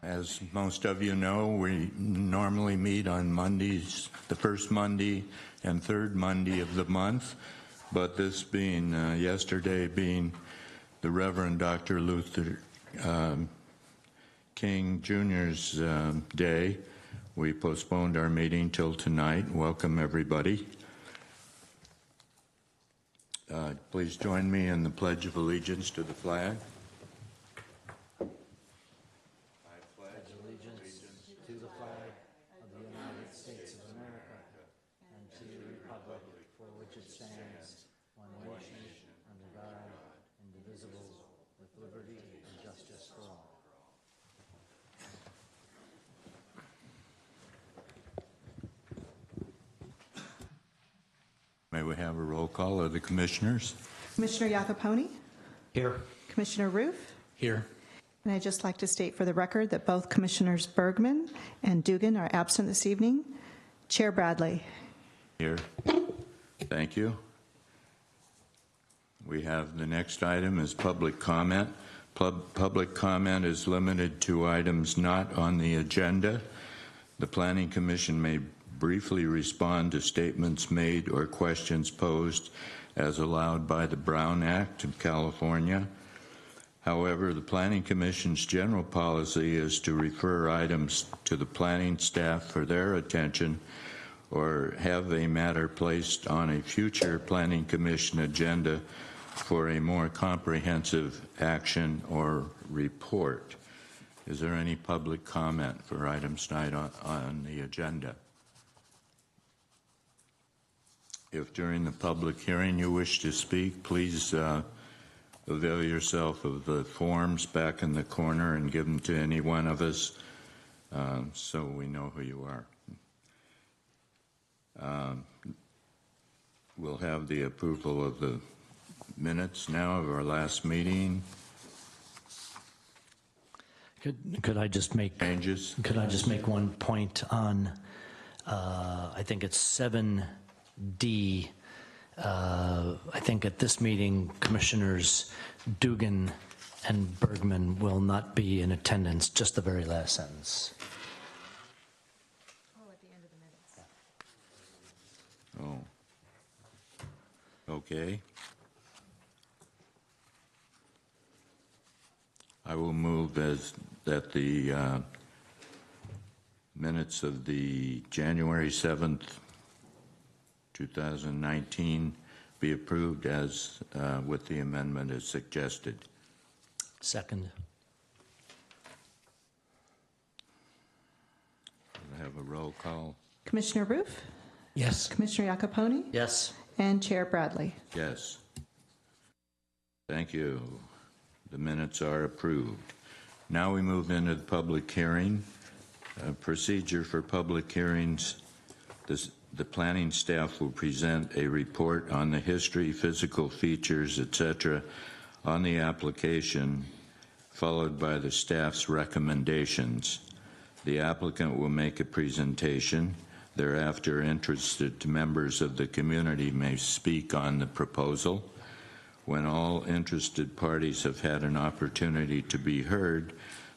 As most of you know, we normally meet on Mondays, the first Monday and third Monday of the month, but this being yesterday being the Reverend Dr. Luther King Jr.'s day, we postponed our meeting till tonight. Welcome, everybody. Please join me in the Pledge of Allegiance to the flag. May we have a roll call of the commissioners? Commissioner Iacopone? Here. Commissioner Roof? Here. And I'd just like to state for the record that both Commissioners Bergman and Dugan are absent this evening. Chair Bradley? Here. Thank you. We have the next item is public comment. Public comment is limited to items not on the agenda. The Planning Commission may briefly respond to statements made or questions posed as allowed by the Brown Act of California. However, the Planning Commission's general policy is to refer items to the planning staff for their attention or have a matter placed on a future Planning Commission agenda for a more comprehensive action or report. Is there any public comment for items not on the agenda? If during the public hearing you wish to speak, please avail yourself of the forms back in the corner and give them to any one of us so we know who you are. We'll have the approval of the minutes now of our last meeting. Could I just make changes? Could I just make one point on? I think it's 7D. I think at this meeting, Commissioners Dugan and Bergman will not be in attendance. Just the very last sentence. Oh, at the end of the minutes. Oh. Okay. I will move that the minutes of the January 7th, 2019 be approved as with the amendment as suggested. Second. We'll have a roll call. Commissioner Roof? Yes. Commissioner Iacopone? Yes. And Chair Bradley? Yes. Thank you. The minutes are approved. Now we move into the public hearing. Procedure for public hearings. The planning staff will present a report on the history, physical features, etc. on the application, followed by the staff's recommendations. The applicant will make a presentation. Thereafter, interested members of the community may speak on the proposal. When all interested parties have had an opportunity to be heard,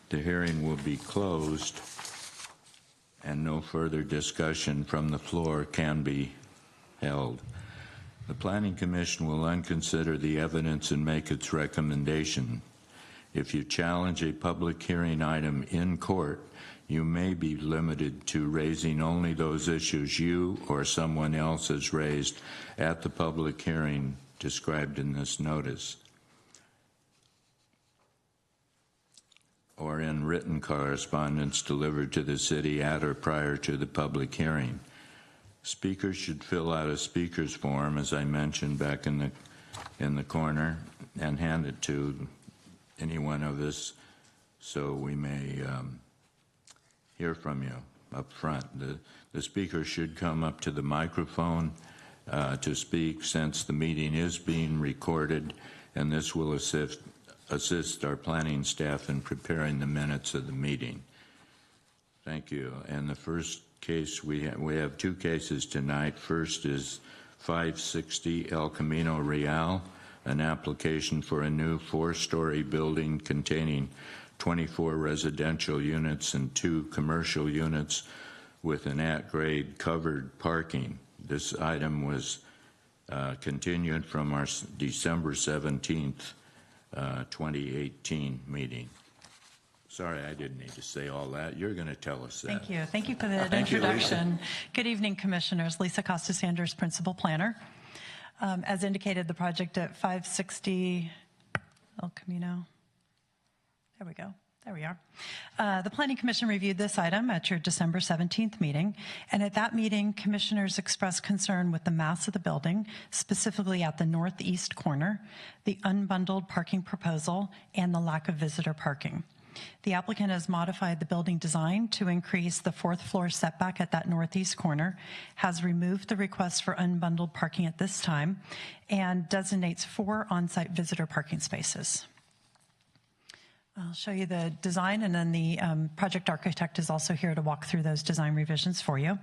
the hearing will be closed and no further discussion from the floor can be held. The Planning Commission will then consider the evidence and make its recommendation. If you challenge a public hearing item in court, you may be limited to raising only those issues you or someone else has raised at the public hearing described in this notice, or in written correspondence delivered to the city at or prior to the public hearing. Speakers should fill out a speaker's form, as I mentioned back in the corner, and hand it to any one of us so we may hear from you up front. The speaker should come up to the microphone to speak, since the meeting is being recorded, and this will assist our planning staff in preparing the minutes of the meeting. Thank you. And the first case, we have two cases tonight. First is 560 El Camino Real, an application for a new 4-story building containing 24 residential units and 2 commercial units with an at-grade covered parking. This item was continued from our December 17th, 2018 meeting. Sorry, I didn't need to say all that. You're going to tell us that. Thank you. Thank you for that Thank you, Lisa. introduction. Good evening, Commissioners. Lisa Costa-Sanders, Principal Planner. As indicated, the project at 560 El Camino. There we go. There we are. The Planning Commission reviewed this item at your December 17th meeting, and at that meeting, commissioners expressed concern with the mass of the building, specifically at the northeast corner, the unbundled parking proposal, and the lack of visitor parking. The applicant has modified the building design to increase the 4th floor setback at that northeast corner, has removed the request for unbundled parking at this time, and designates 4 on-site visitor parking spaces. I'll show you the design, and then the project architect is also here to walk through those design revisions for you.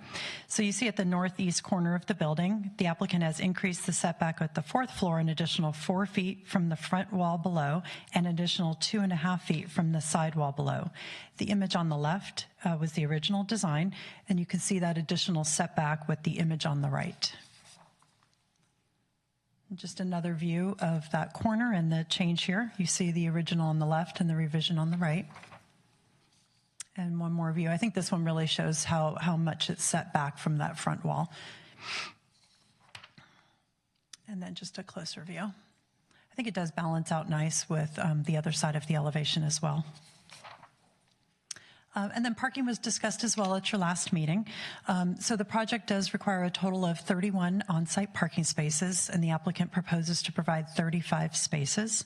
So you see at the northeast corner of the building, the applicant has increased the setback at the 4th floor an additional 4 feet from the front wall below and an additional 2.5 feet from the side wall below. The image on the left was the original design, and you can see that additional setback with the image on the right. Just another view of that corner and the change here. You see the original on the left and the revision on the right. And one more view. I think this one really shows how much it's set back from that front wall. And then just a closer view. I think it does balance out nice with the other side of the elevation as well. And then parking was discussed as well at your last meeting. So the project does require a total of 31 on-site parking spaces, and the applicant proposes to provide 35 spaces.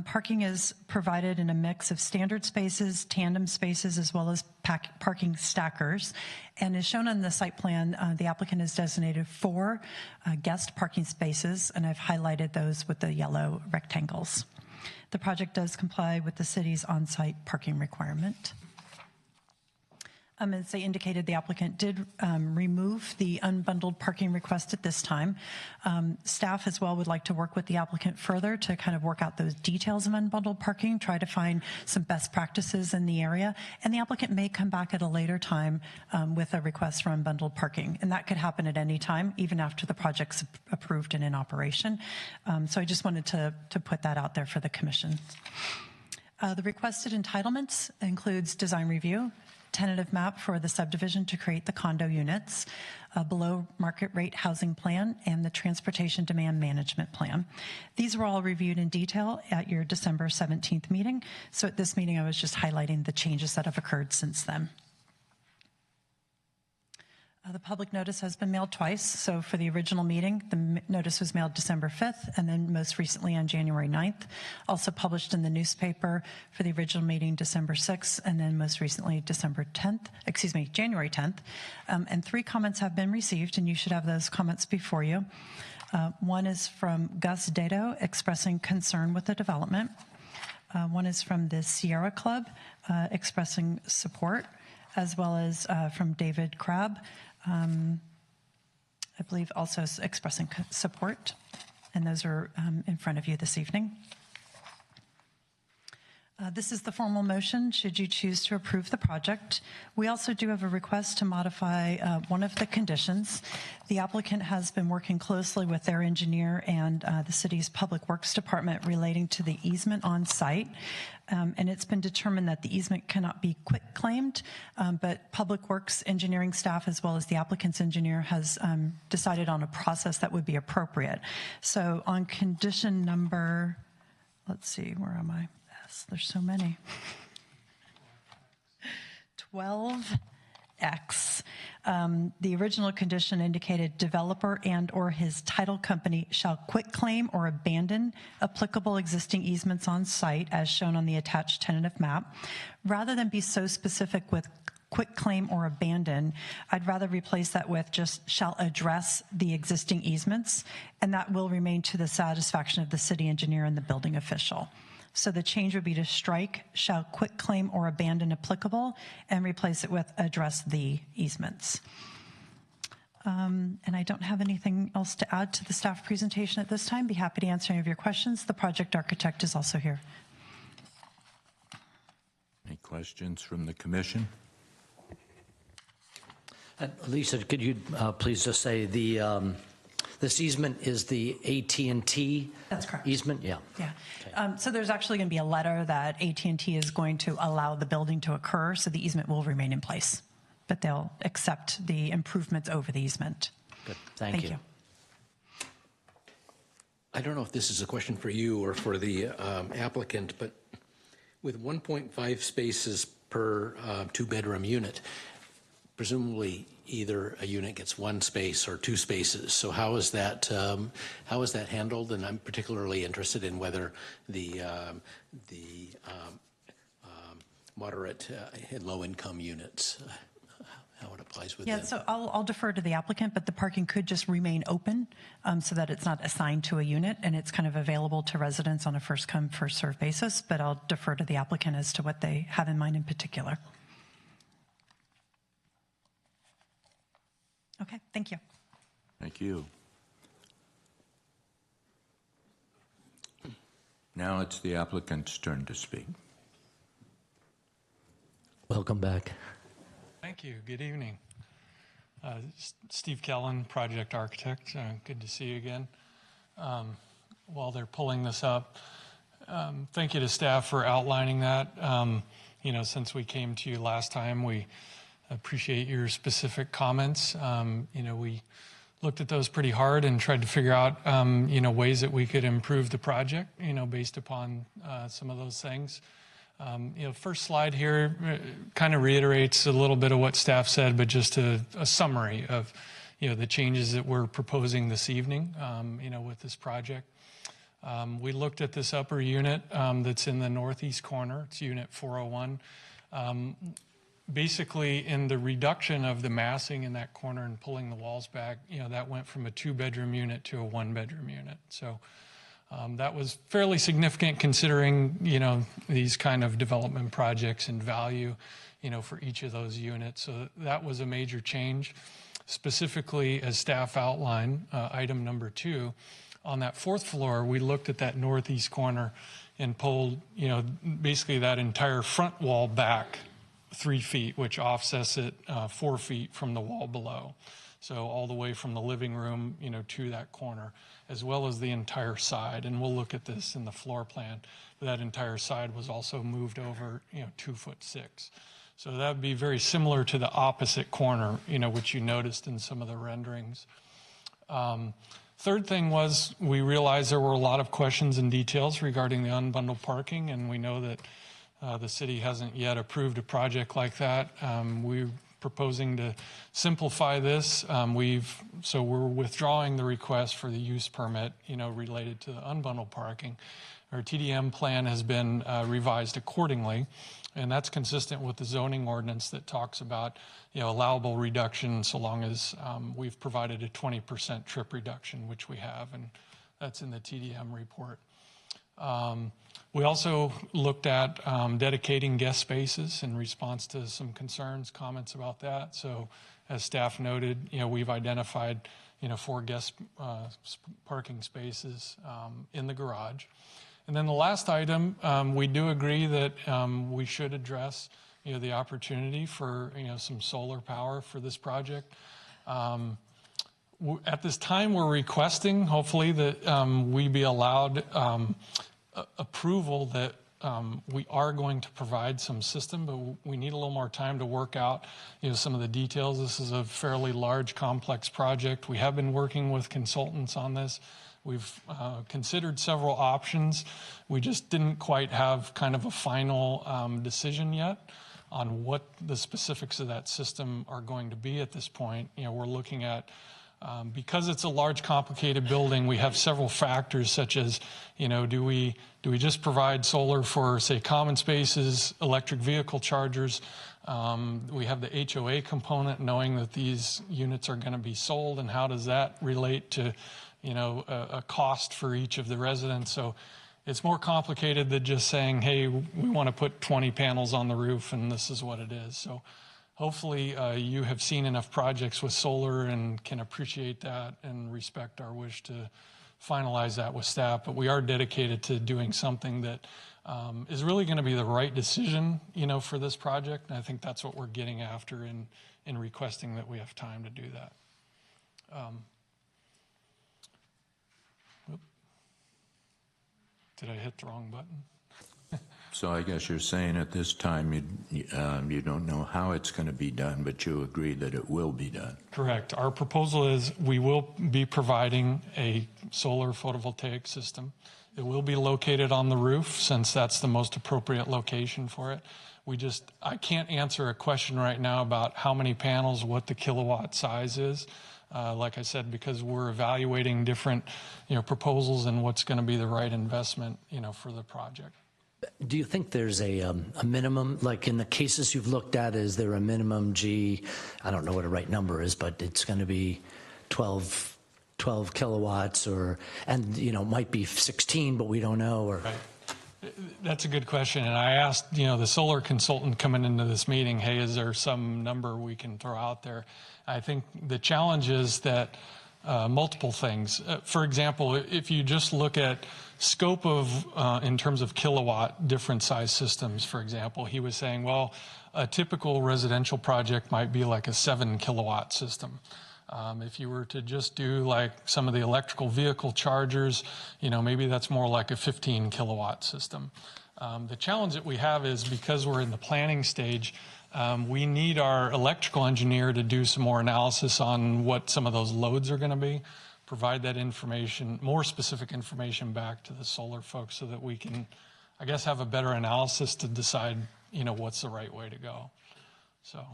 Parking is provided in a mix of standard spaces, tandem spaces, as well as parking stackers. And as shown on the site plan, the applicant has designated 4 guest parking spaces, and I've highlighted those with the yellow rectangles. The project does comply with the city's on-site parking requirement. As they indicated, the applicant did remove the unbundled parking request at this time. Staff as well would like to work with the applicant further to kind of work out those details of unbundled parking, try to find some best practices in the area, and the applicant may come back at a later time with a request for unbundled parking, and that could happen at any time, even after the project's approved and in operation. So I just wanted to put that out there for the commission. The requested entitlements includes design review, tentative map for the subdivision to create the condo units, a below market rate housing plan, and the transportation demand management plan. These were all reviewed in detail at your December 17th meeting. So at this meeting, I was just highlighting the changes that have occurred since then. The public notice has been mailed twice. So for the original meeting, the notice was mailed December 5th and then most recently on January 9th. Also published in the newspaper for the original meeting December 6th and then most recently January 10th. And 3 comments have been received, and you should have those comments before you. One is from Gus Dato expressing concern with the development. One is from the Sierra Club expressing support, as well as from David Crabb, I believe also expressing support, and those are in front of you this evening. This is the formal motion should you choose to approve the project. We also do have a request to modify one of the conditions. The applicant has been working closely with their engineer and the city's Public Works Department relating to the easement on site. And it's been determined that the easement cannot be quit-claimed, but Public Works engineering staff as well as the applicant's engineer has decided on a process that would be appropriate. So on condition number, let's see, where am I? There's so many. 12X. The original condition indicated developer and or his title company shall quit claim or abandon applicable existing easements on site as shown on the attached tentative map. Rather than be so specific with quit claim or abandon, I'd rather replace that with just shall address the existing easements, and that will remain to the satisfaction of the city engineer and the building official. So the change would be to strike shall quit claim or abandon applicable and replace it with address the easements. And I don't have anything else to add to the staff presentation at this time. Be happy to answer any of your questions. The project architect is also here. Questions from the commission? Lisa, could you please just say this easement is the AT&T? That's correct. Easement? Yeah. Yeah. So there's actually going to be a letter that AT&T is going to allow the building to occur, so the easement will remain in place, but they'll accept the improvements over the easement. Good. Thank you. I don't know if this is a question for you or for the applicant, but with 1.5 spaces per two-bedroom unit, presumably either a unit gets 1 space or 2 spaces. So how is that handled? And I'm particularly interested in whether the moderate and low-income units, how it applies with them. Yeah, so I'll defer to the applicant, but the parking could just remain open so that it's not assigned to a unit and it's kind of available to residents on a first come, first served basis. But I'll defer to the applicant as to what they have in mind in particular. Okay, thank you. Thank you. Now it's the applicant's turn to speak. Welcome back. Thank you. Good evening. Steve Kellen, project architect. Good to see you again. While they're pulling this up, thank you to staff for outlining that. Since we came to you last time, we appreciate your specific comments. We looked at those pretty hard and tried to figure out, ways that we could improve the project, based upon some of those things. First slide here kind of reiterates a little bit of what staff said, but just a summary of, the changes that we're proposing this evening, with this project. We looked at this upper unit that's in the northeast corner. It's unit 401. Basically, in the reduction of the massing in that corner and pulling the walls back, that went from a 2-bedroom unit to a 1-bedroom unit. So that was fairly significant considering, these kind of development projects and value, for each of those units. So that was a major change. Specifically, as staff outlined, item number 2, on that 4th floor, we looked at that northeast corner and pulled, basically that entire front wall back 3 feet, which offsets it 4 feet from the wall below. So all the way from the living room, to that corner, as well as the entire side. And we'll look at this in the floor plan. That entire side was also moved over, 2'6". So that would be very similar to the opposite corner, which you noticed in some of the renderings. Third thing was we realized there were a lot of questions and details regarding the unbundled parking, and we know that the city hasn't yet approved a project like that. We're proposing to simplify this. So we're withdrawing the request for the use permit, related to the unbundled parking. Our TDM plan has been revised accordingly, and that's consistent with the zoning ordinance that talks about, allowable reduction so long as we've provided a 20% trip reduction, which we have, and that's in the TDM report. We also looked at dedicating guest spaces in response to some concerns, comments about that. So as staff noted, we've identified, 4 guest parking spaces in the garage. And then the last item, we do agree that we should address, the opportunity for, some solar power for this project. At this time, we're requesting, hopefully, that we be allowed approval that we are going to provide some system, but we need a little more time to work out, some of the details. This is a fairly large, complex project. We have been working with consultants on this. We've considered several options. We just didn't quite have kind of a final decision yet on what the specifics of that system are going to be at this point. We're looking at because it's a large, complicated building, we have several factors such as, do we just provide solar for, say, common spaces, electric vehicle chargers? We have the HOA component, knowing that these units are going to be sold, and how does that relate to, a cost for each of the residents? So it's more complicated than just saying, hey, we want to put 20 panels on the roof, and this is what it is. So hopefully you have seen enough projects with solar and can appreciate that and respect our wish to finalize that with staff, but we are dedicated to doing something that is really going to be the right decision, for this project. And I think that's what we're getting after in requesting that we have time to do that. Did I hit the wrong button? So I guess you're saying at this time you don't know how it's going to be done, but you agree that it will be done. Correct. Our proposal is we will be providing a solar photovoltaic system. It will be located on the roof, since that's the most appropriate location for it. I can't answer a question right now about how many panels, what the kilowatt size is. Like I said, because we're evaluating different, proposals and what's going to be the right investment, for the project. Do you think there's a minimum, like in the cases you've looked at, is there a minimum I don't know what a right number is, but it's going to be 12 kilowatts and might be 16, but we don't know, or. Right. That's a good question. And I asked, the solar consultant coming into this meeting, hey, is there some number we can throw out there? I think the challenge is that multiple things. For example, if you just look at scope of, in terms of kilowatt, different size systems, for example, he was saying, well, a typical residential project might be like a 7 kilowatt system. If you were to just do like some of the electrical vehicle chargers, maybe that's more like a 15 kilowatt system. The challenge that we have is, because we're in the planning stage, we need our electrical engineer to do some more analysis on what some of those loads are going to be, provide that information, more specific information back to the solar folks, so that we can, I guess, have a better analysis to decide, what's the right way to go. So.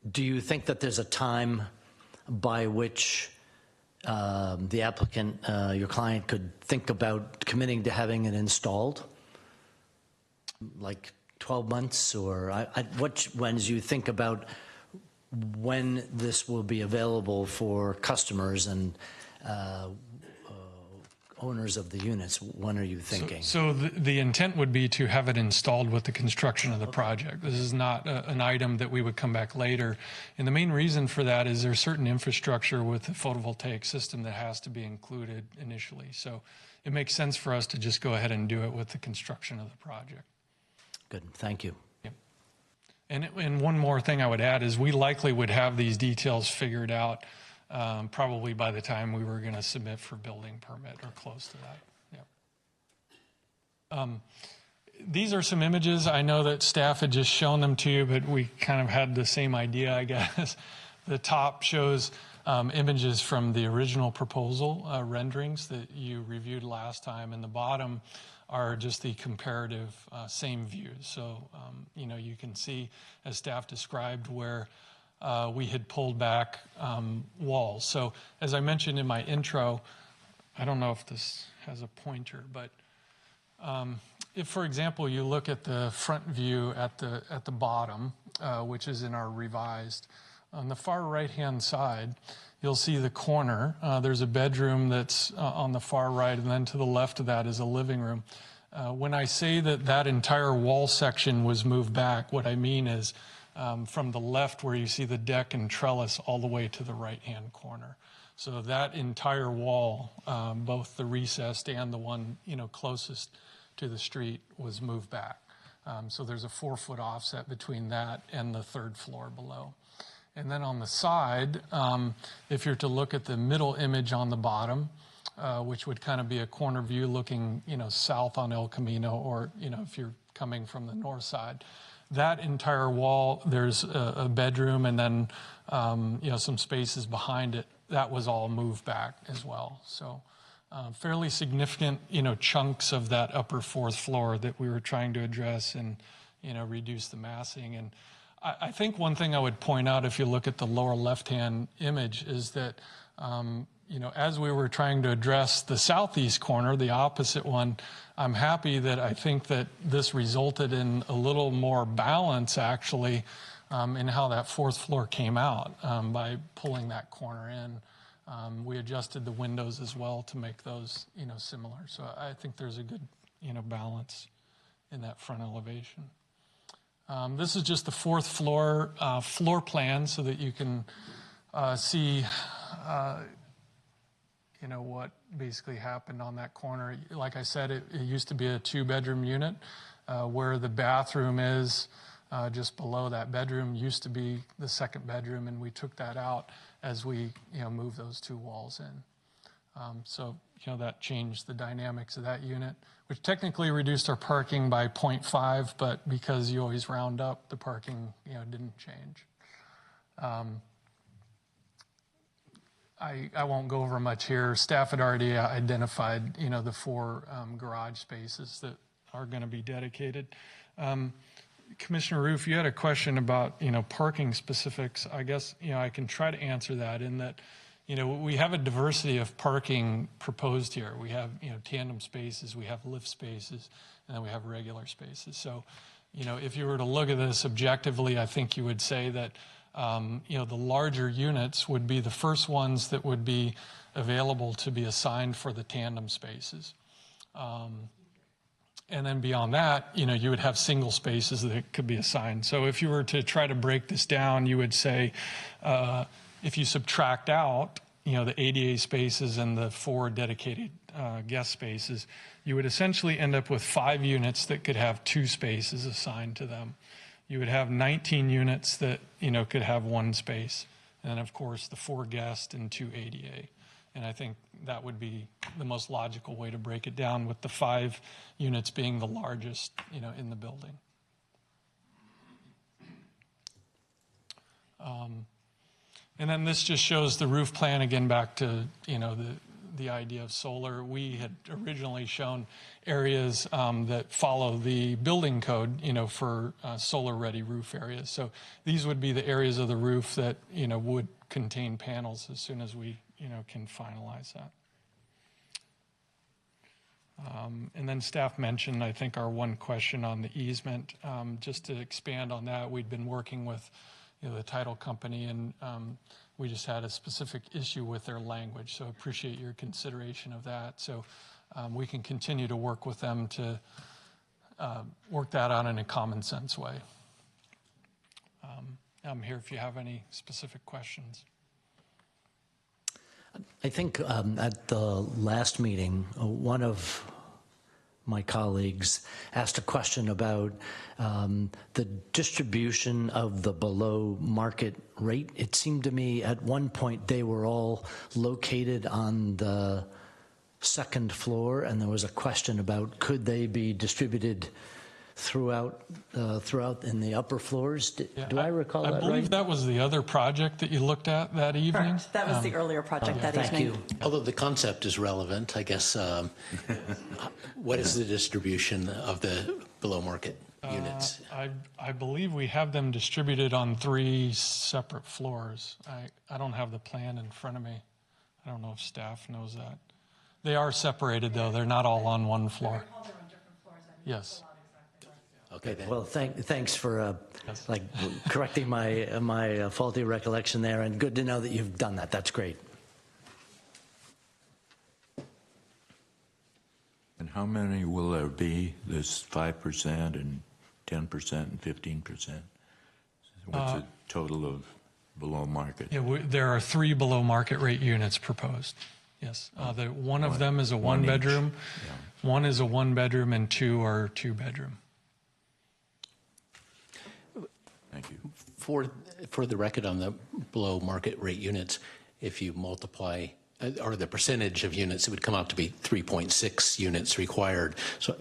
Do you think that there's a time by which the applicant, your client, could think about committing to having it installed? Like 12 months, or when you think about when this will be available for customers and owners of the units, when are you thinking? So the intent would be to have it installed with the construction of the project. This is not an item that we would come back later. And the main reason for that is there's certain infrastructure with the photovoltaic system that has to be included initially. So it makes sense for us to just go ahead and do it with the construction of the project. Good, thank you. Yep. And one more thing I would add is we likely would have these details figured out probably by the time we were going to submit for building permit, or close to that. Yeah. These are some images. I know that staff had just shown them to you, but we kind of had the same idea, I guess. The top shows images from the original proposal renderings that you reviewed last time, and the bottom are just the comparative same views. So, you can see, as staff described, where we had pulled back walls. So as I mentioned in my intro, I don't know if this has a pointer, but if, for example, you look at the front view at the bottom, which is in our revised, on the far right-hand side, you'll see the corner. There's a bedroom that's on the far right, and then to the left of that is a living room. When I say that entire wall section was moved back, what I mean is from the left, where you see the deck and trellis, all the way to the right-hand corner. So that entire wall, both the recessed and the one closest to the street, was moved back. So there's a 4-foot offset between that and the third floor below. And then on the side, if you're to look at the middle image on the bottom, which would kind of be a corner view looking south on El Camino, or if you're coming from the north side, that entire wall, there's a bedroom, and then some spaces behind it. That was all moved back as well. So fairly significant chunks of that upper 4th floor that we were trying to address and reduce the massing. And I think one thing I would point out, if you look at the lower left-hand image, is that as we were trying to address the southeast corner, the opposite one, I'm happy that I think that this resulted in a little more balance, actually, in how that 4th floor came out by pulling that corner in. We adjusted the windows as well to make those, similar. So I think there's a good, balance in that front elevation. This is just the 4th floor floor plan, so that you can see, what basically happened on that corner. Like I said, it used to be a 2-bedroom unit. Where the bathroom is, just below that bedroom, used to be the second bedroom, and we took that out as we, moved those 2 walls in. So, that changed the dynamics of that unit, which technically reduced our parking by 0.5, but because you always round up, the parking, didn't change. I won't go over much here. Staff had already identified, the 4 garage spaces that are going to be dedicated. Commissioner Roof, you had a question about, parking specifics. I guess, I can try to answer that in that, we have a diversity of parking proposed here. We have, tandem spaces, we have lift spaces, and then we have regular spaces. So, if you were to look at this objectively, I think you would say that, the larger units would be the first ones that would be available to be assigned for the tandem spaces. And then beyond that, you would have single spaces that could be assigned. So if you were to try to break this down, you would say, if you subtract out, the ADA spaces and the 4 dedicated guest spaces, you would essentially end up with 5 units that could have 2 spaces assigned to them. You would have 19 units that, could have 1 space. And then, of course, the 4 guest and 2 ADA. And I think that would be the most logical way to break it down, with the 5 units being the largest, in the building. And then this just shows the roof plan, again, back to, the idea of solar. We had originally shown areas that follow the building code, for solar-ready roof areas. So these would be the areas of the roof that, would contain panels as soon as we, can finalize that. And then staff mentioned, I think, our one question on the easement. Just to expand on that, we'd been working with the title company, and we just had a specific issue with their language. So appreciate your consideration of that. So we can continue to work with them to work that out in a common sense way. I'm here if you have any specific questions. I think at the last meeting, one of my colleagues asked a question about the distribution of the below market rate. It seemed to me at one point they were all located on the second floor, and there was a question about could they be distributed throughout in the upper floors. Do I recall that right? I believe that was the other project that you looked at that evening. Correct. That was the earlier project that thank evening. you. Although the concept is relevant, I guess, what is the distribution of the below market units? I believe we have them distributed on 3 separate floors. I don't have the plan in front of me. I don't know if staff knows that. They are separated, though. They're not all on one floor. Yes. Okay, then. Well, thanks for correcting my faulty recollection there, and good to know that you've done that. That's great. And how many will there be, this 5% and 10% and 15%? What's the total of below market? Yeah, there are 3 below market rate units proposed. Yes. One of them is a 1-bedroom. Yeah. 1 is a 1-bedroom, and 2 are 2-bedroom. Thank you. For the record on the below market rate units, if you multiply, or the percentage of units, it would come out to be 3.6 units required. So,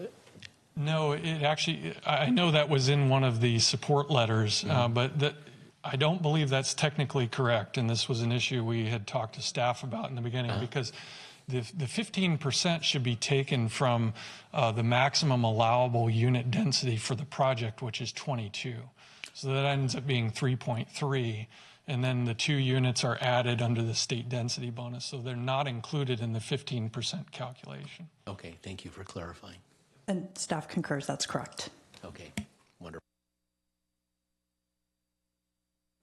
no, it actually, I know that was in one of the support letters, but I don't believe that's technically correct. And this was an issue we had talked to staff about in the beginning, because the 15% should be taken from the maximum allowable unit density for the project, which is 22. So that ends up being 3.3, and then the 2 units are added under the state density bonus, so they're not included in the 15% calculation. okay, thank you for clarifying. And staff concurs, that's correct. Okay, wonderful.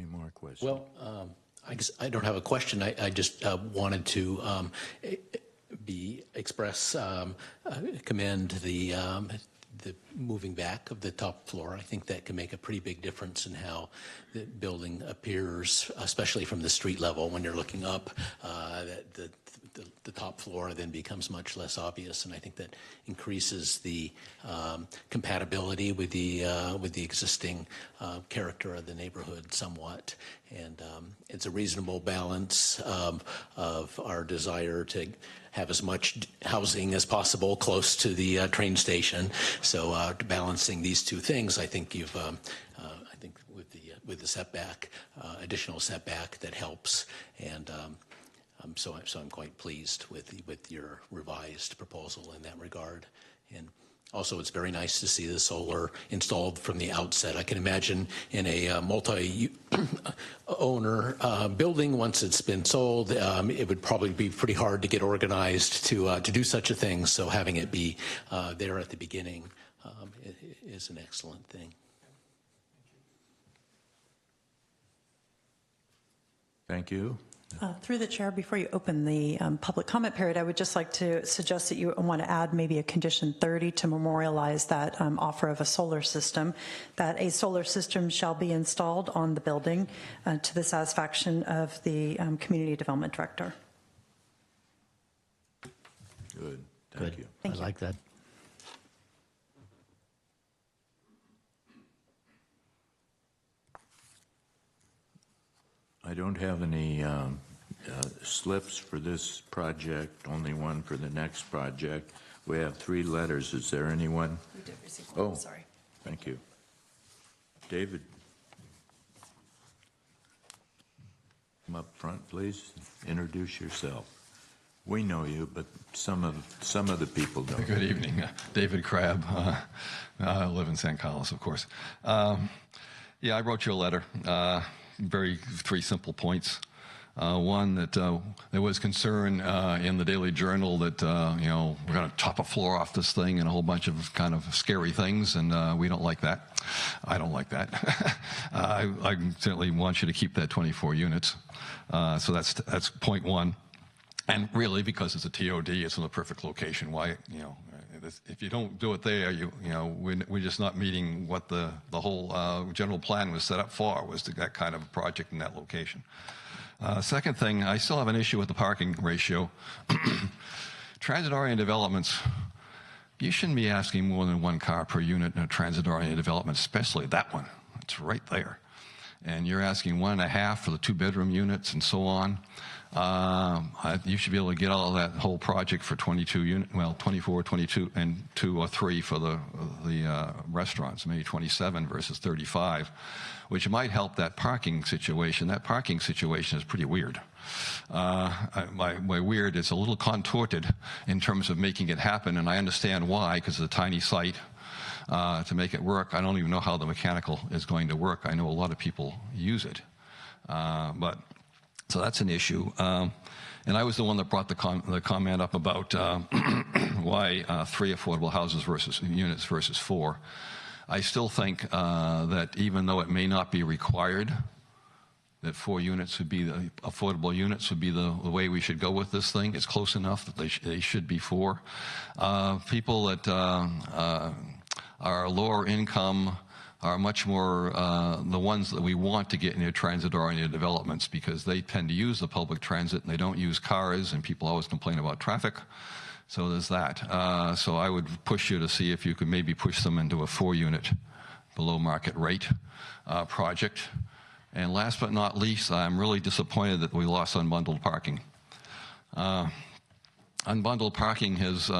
Any more questions? Well, I guess I don't have a question. I just wanted to commend the moving back of the top floor. I think that can make a pretty big difference in how the building appears, especially from the street level when you're looking up. The top floor then becomes much less obvious, and I think that increases the compatibility with the existing character of the neighborhood somewhat. And it's a reasonable balance of our desire to have as much housing as possible close to the train station. So balancing these two things, I think you've, I think with the setback, additional setback, that helps. And so I'm quite pleased with your revised proposal in that regard. And also, it's very nice to see the solar installed from the outset. I can imagine in a multi-owner building, once it's been sold, it would probably be pretty hard to get organized to do such a thing. So having it be there at the beginning is an excellent thing. Thank you. Through the chair, before you open the public comment period, I would just like to suggest that you want to add maybe a condition 30 to memorialize that offer of a solar system, that a solar system shall be installed on the building to the satisfaction of the community development director. Good. Thank you. I like that. I don't have any slips for this project, only one for the next project. We have 3 letters. Is there anyone? We did receive one. Oh, Sorry. thank you. David, come up front, please. Introduce yourself. We know you, but some of the people don't. Good evening. David Crabb. I live in San Carlos, of course. Yeah, I wrote you a letter. 3 simple points. One, that there was concern in the Daily Journal that, we're going to top a floor off this thing and a whole bunch of kind of scary things, and we don't like that. I don't like that. I certainly want you to keep that 24 units. So that's point 1. And really, because it's a TOD, it's in the perfect location. Why, if you don't do it there, we're just not meeting what the whole general plan was set up for, was that kind of a project in that location. Second thing, I still have an issue with the parking ratio. Transit-oriented developments, you shouldn't be asking more than 1 car per unit in a transit-oriented development, especially that one. It's right there. And you're asking 1.5 for the 2-bedroom units and so on. You should be able to get all of that whole project for 24, 22, and 2 or 3 for the restaurants, maybe 27 versus 35, which might help that parking situation. That parking situation is pretty weird. By weird, it's a little contorted in terms of making it happen, and I understand why, because it's a tiny site. To make it work, I don't even know how the mechanical is going to work. I know a lot of people use it. So that's an issue. And I was the one that brought the comment up about why 3 affordable houses versus units versus 4. I still think that even though it may not be required, that 4 units would be the affordable units would be the way we should go with this thing. It's close enough that they should be 4. People that are lower income are much more the ones that we want to get into transit-oriented developments, because they tend to use the public transit and they don't use cars, and people always complain about traffic. So there's that. So I would push you to see if you could maybe push them into a 4-unit below market rate project. And last but not least, I'm really disappointed that we lost unbundled parking. Unbundled parking has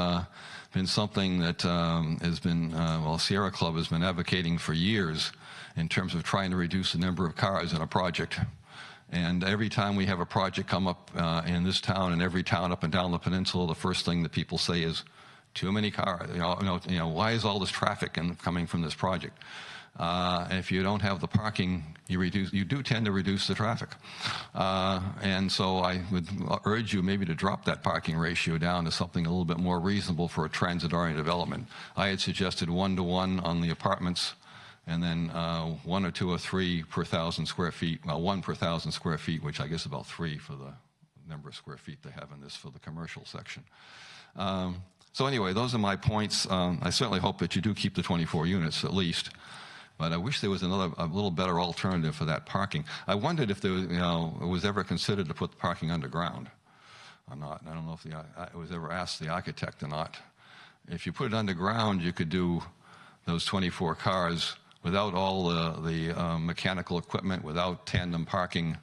been something that has been, Sierra Club has been advocating for years in terms of trying to reduce the number of cars in a project. And every time we have a project come up in this town and every town up and down the peninsula, the first thing that people say is, too many cars. Why is all this traffic coming from this project? And if you don't have the parking, you do tend to reduce the traffic. And so I would urge you maybe to drop that parking ratio down to something a little bit more reasonable for a transit-oriented development. I had suggested 1-to-1 on the apartments, and then 1 or 2 or 3 per 1,000 square feet. Well, 1 per 1,000 square feet, which I guess about 3 for the number of square feet they have in this for the commercial section. So anyway, those are my points. I certainly hope that you do keep the 24 units at least. But I wish there was a little better alternative for that parking. I wondered if there was, it was ever considered to put the parking underground or not. And I don't know if it was ever asked the architect or not. If you put it underground, you could do those 24 cars without all the mechanical equipment, without tandem parking.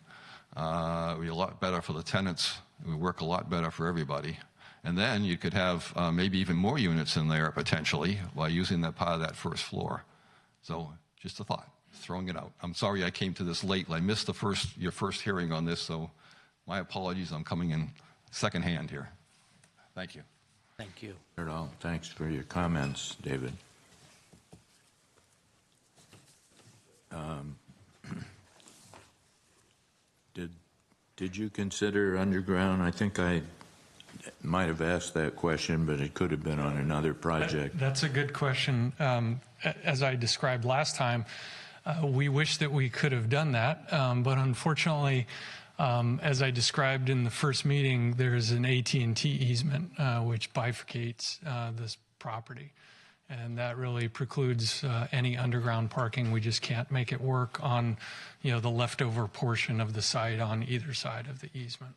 It would be a lot better for the tenants. It would work a lot better for everybody. And then you could have maybe even more units in there potentially by using that part of that first floor. So just a thought, throwing it out. I'm sorry I came to this late. I missed your first hearing on this, so my apologies. I'm coming in secondhand here. Thank you. Thank you. Not at all. Thanks for your comments, David. Did you consider underground? I think I might have asked that question, but it could have been on another project. That's a good question. As I described last time, we wish that we could have done that, but unfortunately, as I described in the first meeting, there's an AT&T easement which bifurcates this property, and that really precludes any underground parking. We just can't make it work on, the leftover portion of the site on either side of the easement.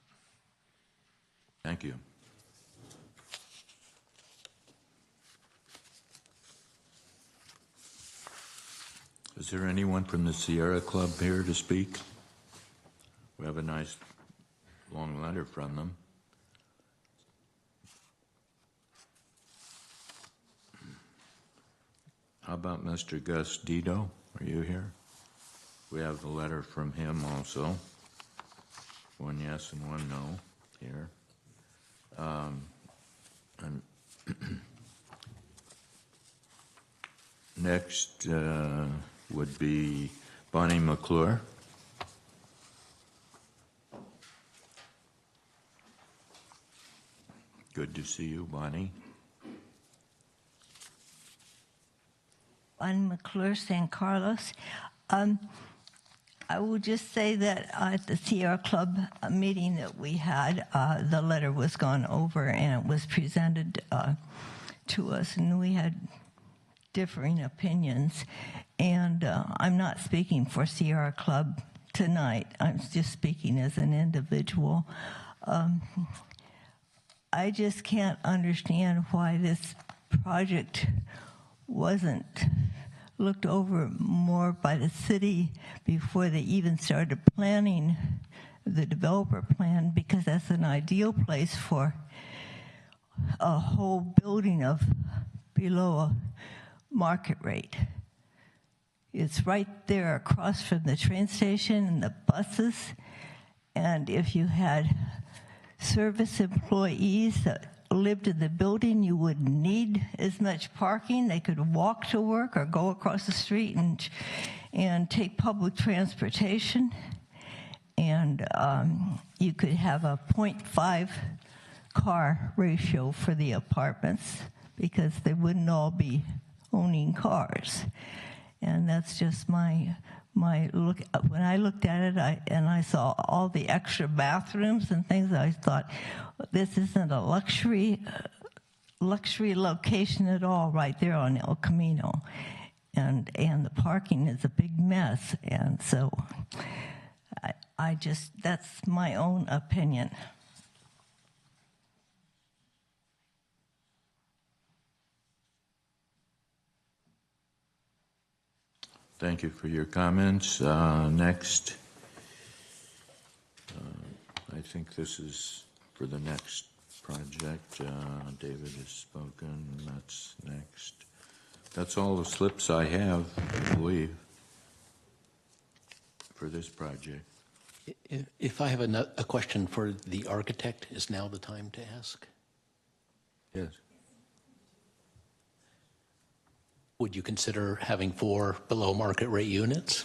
Thank you. Is there anyone from the Sierra Club here to speak? We have a nice long letter from them. How about Mr. Gus Dido? Are you here? We have a letter from him also. One yes and one no here. And next would be Bonnie McClure. Good to see you, Bonnie. Bonnie McClure, San Carlos. I will just say that at the Sierra Club meeting that we had, the letter was gone over and it was presented to us, and we had differing opinions. And I'm not speaking for Sierra Club tonight. I'm just speaking as an individual. I just can't understand why this project wasn't looked over more by the city before they even started planning the developer plan, because that's an ideal place for a whole building of below a market rate. It's right there across from the train station and the buses, and if you had service employees that lived in the building, you wouldn't need as much parking. They could walk to work or go across the street and take public transportation. And you could have a 0.5 car ratio for the apartments because they wouldn't all be owning cars. And that's just my look. When I looked at it and I saw all the extra bathrooms and things, I thought, this isn't a luxury location at all right there on El Camino. And the parking is a big mess. And so I just, that's my own opinion. Thank you for your comments. Next, I think this is for the next project. David has spoken. That's next. That's all the slips I have, I believe, for this project. If I have a question for the architect, is now the time to ask? Yes. Would you consider having 4 below market rate units?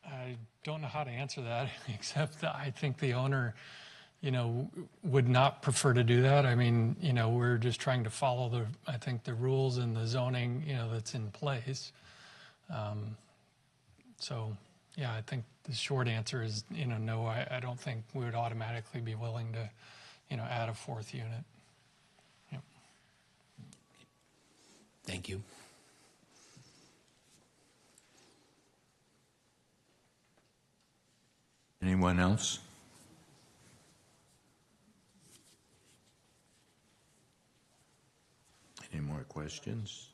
I don't know how to answer that, except that I think the owner would not prefer to do that. I mean, we're just trying to follow I think the rules and the zoning, that's in place. So, yeah, I think the short answer is, no, I don't think we would automatically be willing to, add a fourth unit. Yep. Thank you. Anyone else? Any more questions?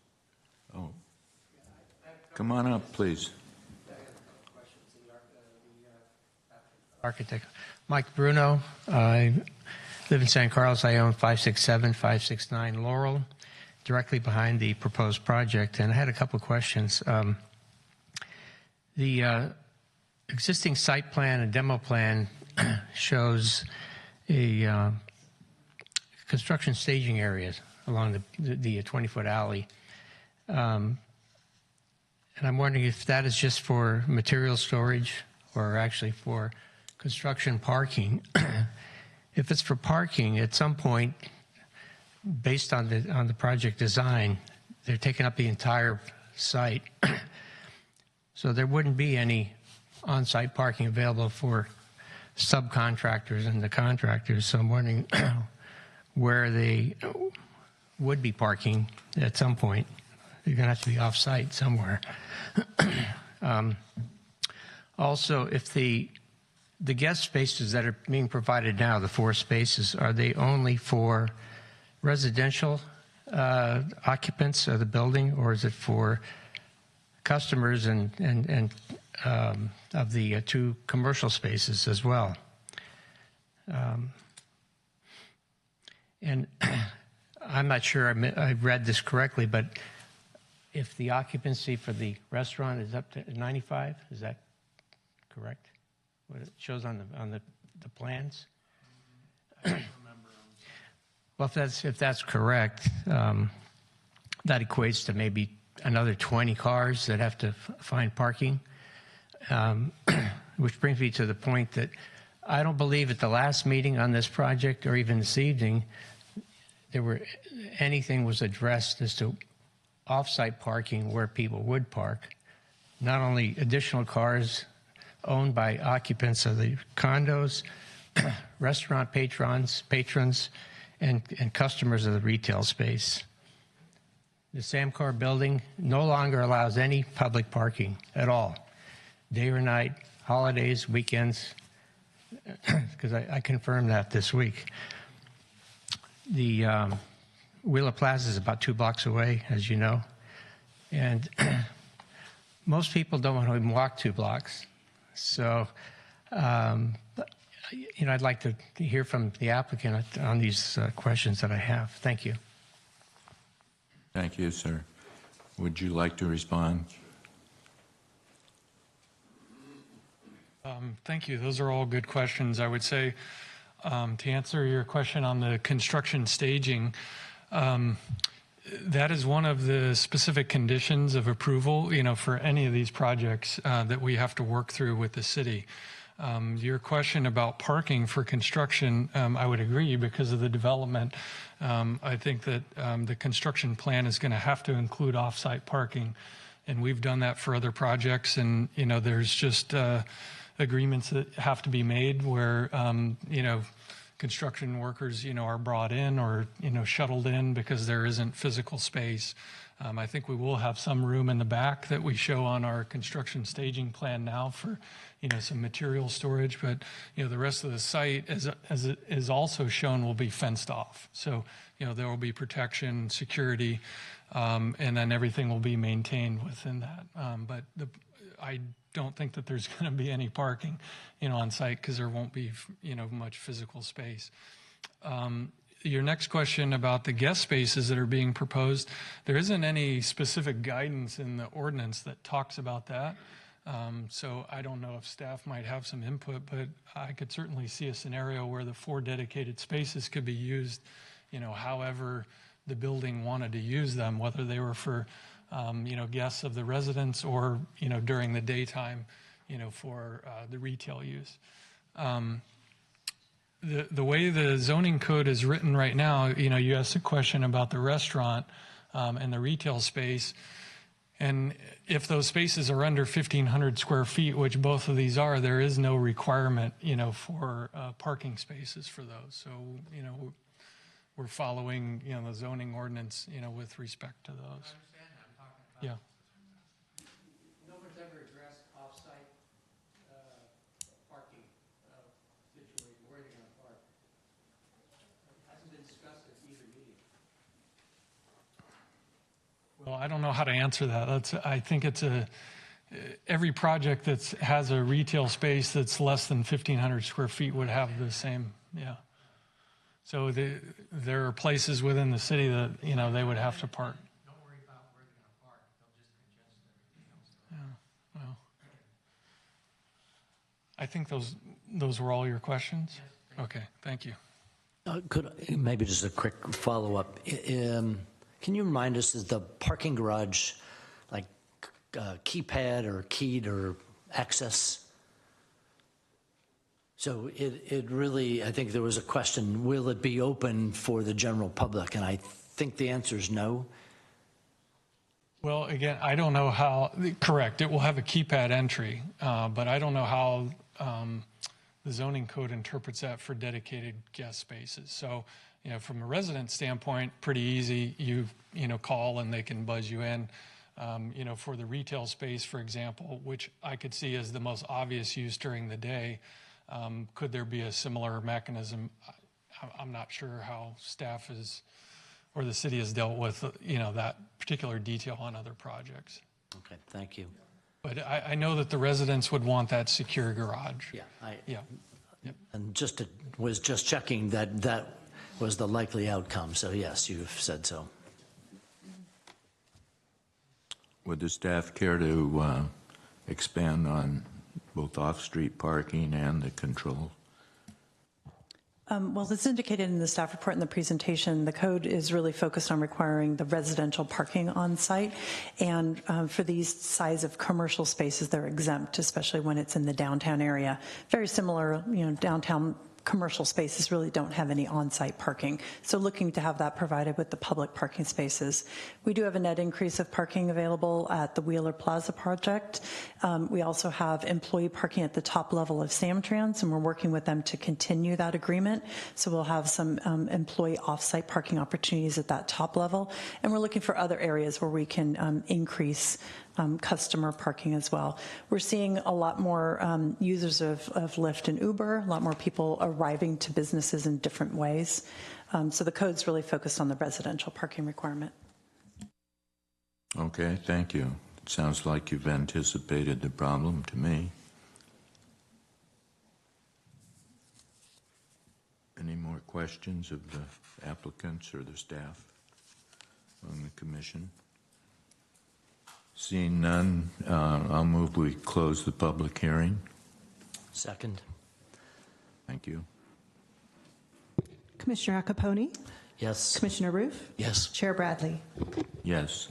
Oh, come on up, please. Architect Mike Bruno. I live in San Carlos. I own 567, 569 Laurel, directly behind the proposed project. And I had a couple of questions. The existing site plan and demo plan shows a construction staging area along the 20-foot alley. And I'm wondering if that is just for material storage or actually for construction parking. If it's for parking, at some point, based on the project design, they're taking up the entire site. So there wouldn't be any on-site parking available for subcontractors and the contractors. So I'm wondering where they would be parking at some point. You're going to have to be off-site somewhere. Also, if the guest spaces that are being provided now, the 4 spaces, are they only for residential occupants of the building, or is it for customers and of the 2 commercial spaces as well? And I'm not sure I read this correctly, but if the occupancy for the restaurant is up to 95, is that correct? What it shows on the plans? I don't remember. Well, if that's correct, that equates to maybe another 20 cars that have to find parking, which brings me to the point that I don't believe at the last meeting on this project or even this evening anything was addressed as to off-site parking where people would park. Not only additional cars owned by occupants of the condos, restaurant patrons, and customers of the retail space. The Samcar building no longer allows any public parking at all, day or night, holidays, weekends, because I confirmed that this week. The Wheeler Plaza is about 2 blocks away, as you know, and most people don't want to even walk 2 blocks. So, I'd like to hear from the applicant on these questions that I have. Thank you. Thank you, sir. Would you like to respond? Thank you. Those are all good questions. I would say, to answer your question on the construction staging, that is one of the specific conditions of approval, for any of these projects that we have to work through with the city. Your question about parking for construction, I would agree because of the development. I think that the construction plan is going to have to include off-site parking, and we've done that for other projects. And there's just agreements that have to be made where construction workers are brought in or shuttled in because there isn't physical space. I think we will have some room in the back that we show on our construction staging plan now for some material storage, but the rest of the site, as it is also shown, will be fenced off. So there will be protection, security, and then everything will be maintained within that. But I don't think that there's going to be any parking on site because there won't be much physical space. Your next question about the guest spaces that are being proposed, there isn't any specific guidance in the ordinance that talks about that. So I don't know if staff might have some input, but I could certainly see a scenario where the 4 dedicated spaces could be used, however the building wanted to use them, whether they were for, guests of the residents or, during the daytime, for the retail use. the way the zoning code is written right now, you asked a question about the restaurant and the retail space. And if those spaces are under 1,500 square feet, which both of these are, there is no requirement, for parking spaces for those. So, we're following, the zoning ordinance, with respect to those. I understand that. I'm talking about. Yeah. No one's ever addressed off-site parking situation, where they're going to park. It hasn't been discussed at either meeting. Well, I don't know how to answer that. I think it's every project that has a retail space that's less than 1,500 square feet would have the same, yeah. So there are places within the city that, they would have to park. Don't worry about where they're going to park. They'll just congest everything else. Yeah, well, I think those were all your questions? Yes, Okay, thank you. Maybe just a quick follow-up. Can you remind us, is the parking garage like keypad or keyed or access? So it really, I think there was a question, will it be open for the general public? And I think the answer is no. Well, again, I don't know how, correct, it will have a keypad entry, but I don't know how the zoning code interprets that for dedicated guest spaces. So, from a resident standpoint, pretty easy. You call and they can buzz you in. For the retail space, for example, which I could see as the most obvious use during the day, could there be a similar mechanism? I'm not sure how staff is, or the city has dealt with, that particular detail on other projects. Okay, thank you. But I know that the residents would want that secure garage. Yeah. Yeah. And was just checking that was the likely outcome. So yes, you've said so. Would the staff care to expand on both off-street parking and the control? Well, as indicated in the staff report and the presentation, the code is really focused on requiring the residential parking on site. And for these size of commercial spaces, they're exempt, especially when it's in the downtown area. Very similar, downtown commercial spaces really don't have any on-site parking. So looking to have that provided with the public parking spaces. We do have a net increase of parking available at the Wheeler Plaza project. We also have employee parking at the top level of Samtrans, and we're working with them to continue that agreement. So we'll have some employee off-site parking opportunities at that top level. And we're looking for other areas where we can increase customer parking as well. We're seeing a lot more users of Lyft and Uber, a lot more people arriving to businesses in different ways. So the code's really focused on the residential parking requirement. Okay, thank you. It sounds like you've anticipated the problem to me. Any more questions of the applicants or the staff on the commission? Seeing none, I'll move we close the public hearing. Second. Thank you. Commissioner Acapone? Yes. Commissioner Roof? Yes. Chair Bradley? Yes.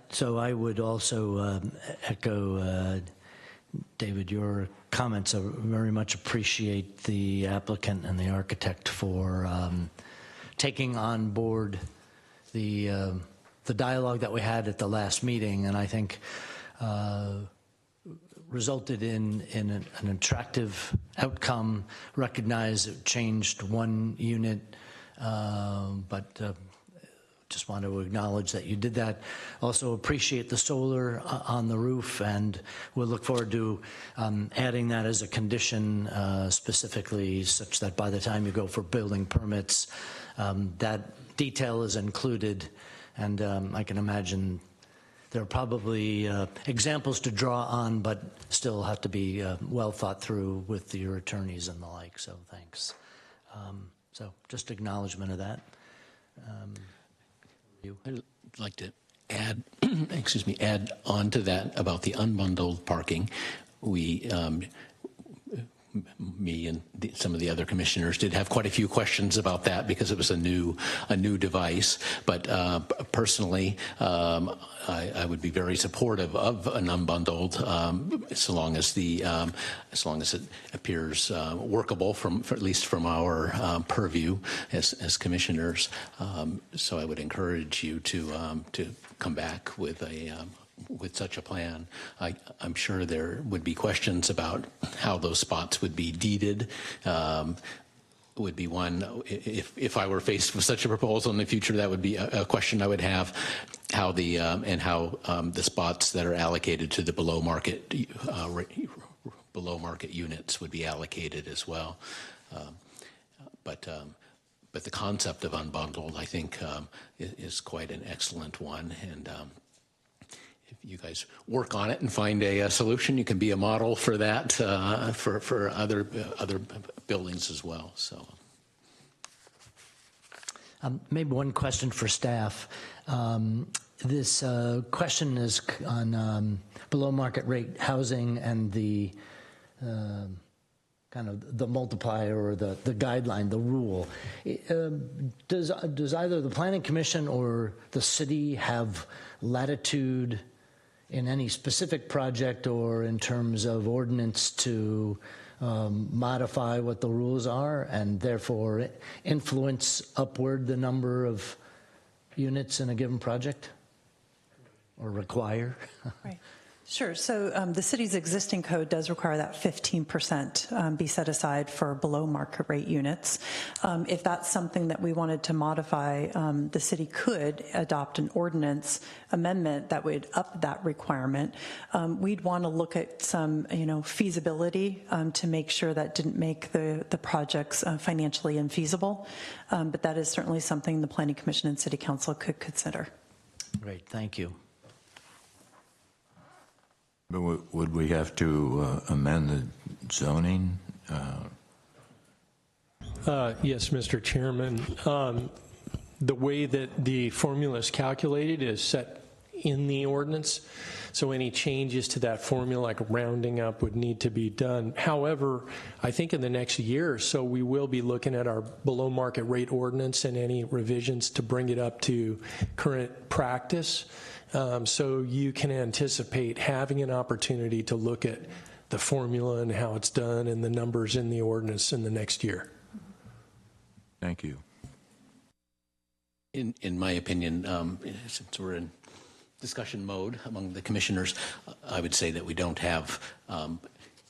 So I would also echo, David, your comments. I very much appreciate the applicant and the architect for taking on board the dialogue that we had at the last meeting, and I think resulted in an attractive outcome. Recognize it changed one unit, but just want to acknowledge that you did that. Also appreciate the solar on the roof, and we'll look forward to adding that as a condition specifically, such that by the time you go for building permits, that detail is included. And I can imagine there are probably examples to draw on, but still have to be well thought through with your attorneys and the like. So thanks. So just acknowledgement of that. I'd like to add, add on to that about the unbundled parking. We me and some of the other commissioners did have quite a few questions about that because it was a new device. But personally, I would be very supportive of an unbundled, so long as it appears workable at least from our purview as commissioners. So I would encourage you to come back with such a plan. I'm sure there would be questions about how those spots would be deeded. Would be one, if I were faced with such a proposal in the future, that would be a question I would have, how the spots that are allocated to the below market units would be allocated as well. But the concept of unbundled, I think, is quite an excellent one. And if you guys work on it and find a solution, you can be a model for that for other buildings as well. So, maybe one question for staff. This question is on below market rate housing and the kind of the multiplier or the guideline, the rule. Does either the Planning Commission or the city have latitude in any specific project or in terms of ordinance to modify what the rules are and therefore influence upward the number of units in a given project or require? Right. Sure. So the city's existing code does require that 15% be set aside for below market rate units. If that's something that we wanted to modify, the city could adopt an ordinance amendment that would up that requirement. We'd want to look at some, feasibility to make sure that didn't make the projects financially infeasible. But that is certainly something the Planning Commission and City Council could consider. Great. Thank you. But would we have to amend the zoning? Yes, Mr. Chairman. The way that the formula is calculated is set in the ordinance, so any changes to that formula, like rounding up, would need to be done. However, I think in the next year or so, we will be looking at our below market rate ordinance and any revisions to bring it up to current practice. So you can anticipate having an opportunity to look at the formula and how it's done and the numbers in the ordinance in the next year. Thank you. In my opinion, since we're in discussion mode among the commissioners, I would say that we don't have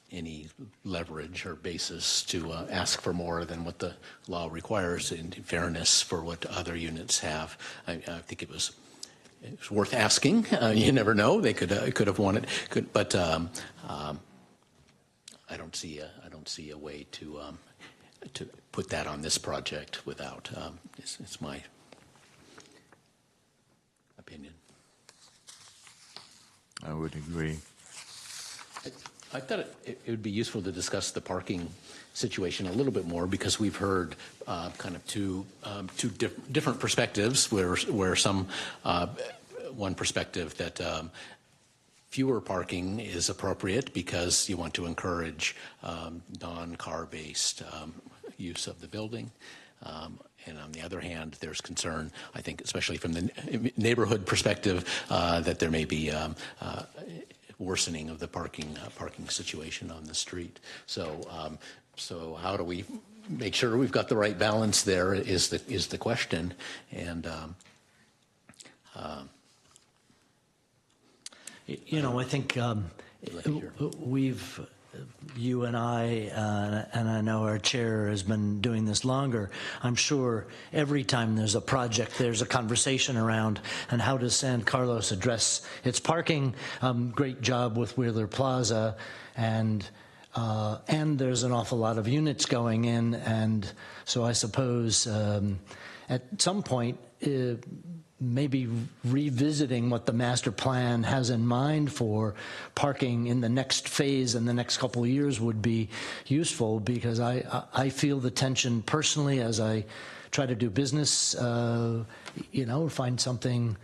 any leverage or basis to ask for more than what the law requires in fairness for what other units have. I think it's worth asking. You never know; they could have wanted, but I don't see a way to put that on this project without. It's my opinion. I would agree. I thought it would be useful to discuss the parking situation a little bit more, because we've heard kind of two different perspectives, where some one perspective that fewer parking is appropriate because you want to encourage non-car based use of the building. And on the other hand, there's concern, I think, especially from the neighborhood perspective, that there may be worsening of the parking situation on the street. So how do we make sure we've got the right balance there is the question. And I think you and I, and I know our chair has been doing this longer, I'm sure every time there's a project, there's a conversation around, and how does San Carlos address its parking? Great job with Wheeler Plaza, and there's an awful lot of units going in, and so I suppose at some point, maybe revisiting what the master plan has in mind for parking in the next phase in the next couple of years would be useful, because I feel the tension personally as I try to do business, find something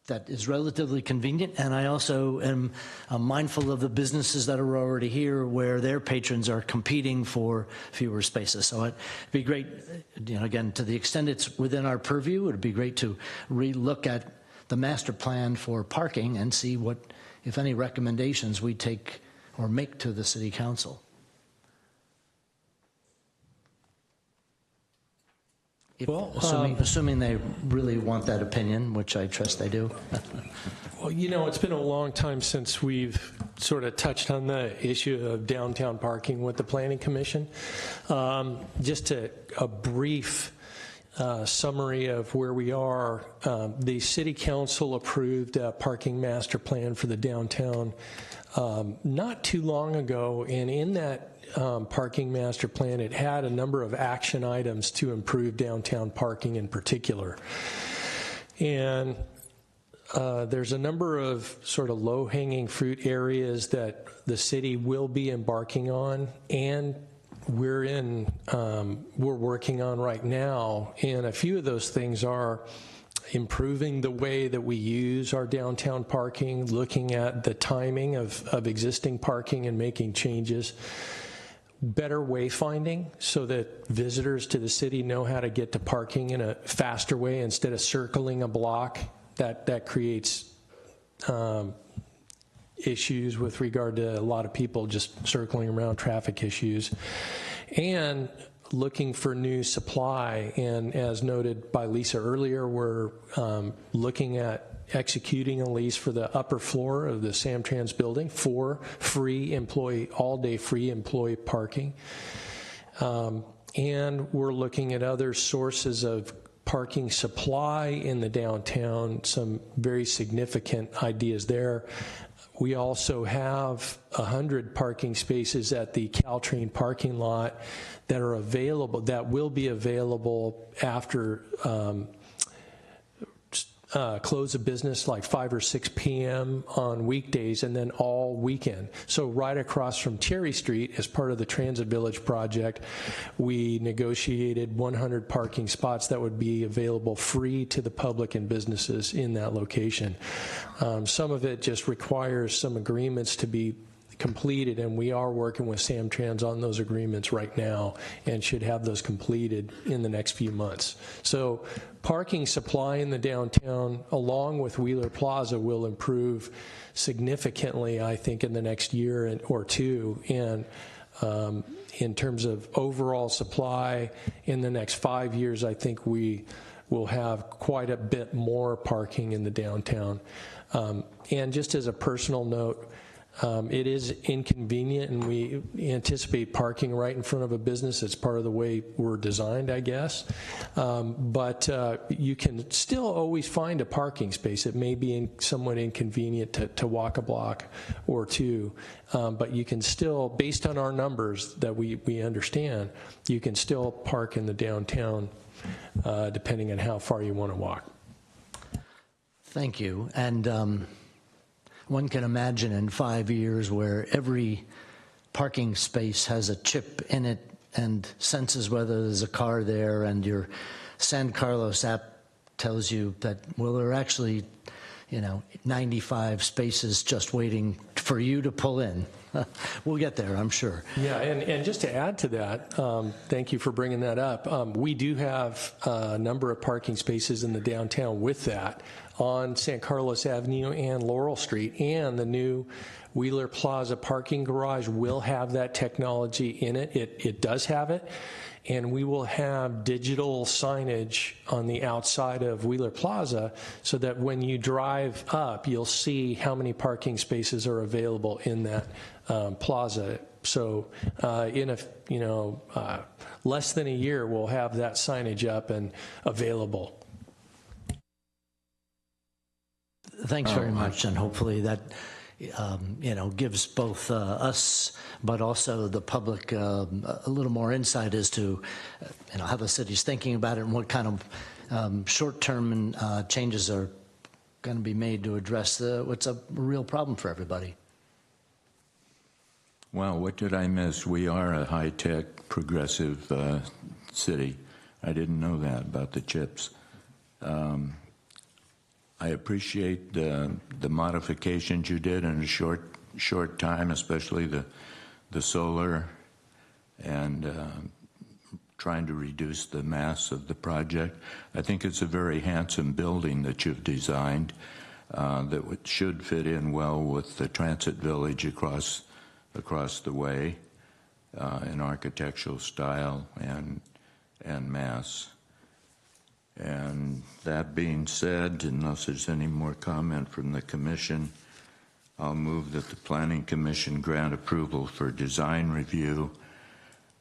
that is relatively convenient, and I also am mindful of the businesses that are already here where their patrons are competing for fewer spaces. So it'd be great, again, to the extent it's within our purview, it'd be great to re-look at the master plan for parking and see what, if any, recommendations we take or make to the city council. Well, assuming they really want that opinion, which I trust they do. Well, it's been a long time since we've sort of touched on the issue of downtown parking with the Planning Commission. Just a brief summary of where we are. The City Council approved a parking master plan for the downtown not too long ago, and in that parking master plan, it had a number of action items to improve downtown parking in particular. And there's a number of sort of low-hanging fruit areas that the city will be embarking on, and we're working on right now. And a few of those things are improving the way that we use our downtown parking, looking at the timing of existing parking and making changes, better wayfinding so that visitors to the city know how to get to parking in a faster way instead of circling a block. That creates issues with regard to a lot of people just circling around, traffic issues, and looking for new supply. And as noted by Lisa earlier, we're looking at executing a lease for the upper floor of the Samtrans building for all-day free employee parking. And we're looking at other sources of parking supply in the downtown, some very significant ideas there. We also have 100 parking spaces at the Caltrain parking lot that are available, that will be available after close of business, like 5 or 6 p.m. on weekdays, and then all weekend. So right across from Cherry Street, as part of the Transit Village project, we negotiated 100 parking spots that would be available free to the public and businesses in that location. Some of it just requires some agreements to be completed, and we are working with Samtrans on those agreements right now and should have those completed in the next few months. So parking supply in the downtown, along with Wheeler Plaza, will improve significantly, I think, in the next year or two. And in terms of overall supply, in the next 5 years, I think we will have quite a bit more parking in the downtown. And just as a personal note, it is inconvenient, and we anticipate parking right in front of a business. It's part of the way we're designed, I guess. But you can still always find a parking space. It may be somewhat inconvenient to walk a block or two, but you can still, based on our numbers that we understand, you can still park in the downtown depending on how far you want to walk. Thank you. And one can imagine in 5 years where every parking space has a chip in it and senses whether there's a car there, and your San Carlos app tells you that, well, there are actually 95 spaces just waiting for you to pull in. We'll get there, I'm sure. Yeah, and just to add to that, thank you for bringing that up. We do have a number of parking spaces in the downtown with that on San Carlos Avenue and Laurel Street, and the new Wheeler Plaza parking garage will have that technology in it. It does have it. And we will have digital signage on the outside of Wheeler Plaza so that when you drive up, you'll see how many parking spaces are available in that plaza. So in less than a year, we'll have that signage up and available. Thanks very much, and hopefully that gives both us, but also the public, a little more insight as to, how the city's thinking about it and what kind of short-term changes are going to be made to address what's a real problem for everybody. Wow, what did I miss? We are a high-tech, progressive city. I didn't know that about the chips. I appreciate the modifications you did in a short time, especially the solar and trying to reduce the mass of the project. I think it's a very handsome building that you've designed that should fit in well with the transit village across the way in architectural style and mass. And that being said, unless there's any more comment from the commission, I'll move that the Planning Commission grant approval for design review,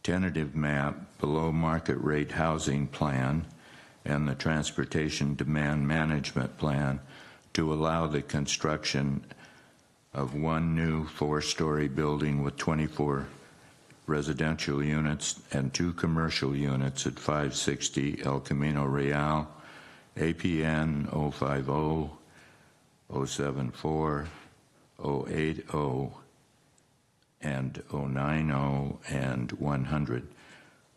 tentative map, below market rate housing plan, and the transportation demand management plan to allow the construction of one new 4-story building with 24 residential units and 2 commercial units at 560 El Camino Real, APN 050 074 080 and 090 and 100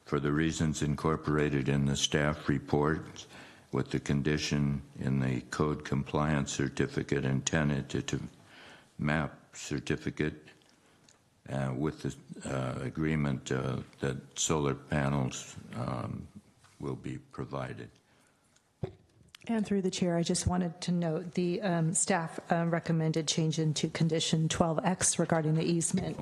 for the reasons incorporated in the staff report, with the condition in the code compliance certificate and tentative map certificate, with the agreement that solar panels will be provided. And through the chair, I just wanted to note the staff recommended change into condition 12X regarding the easement.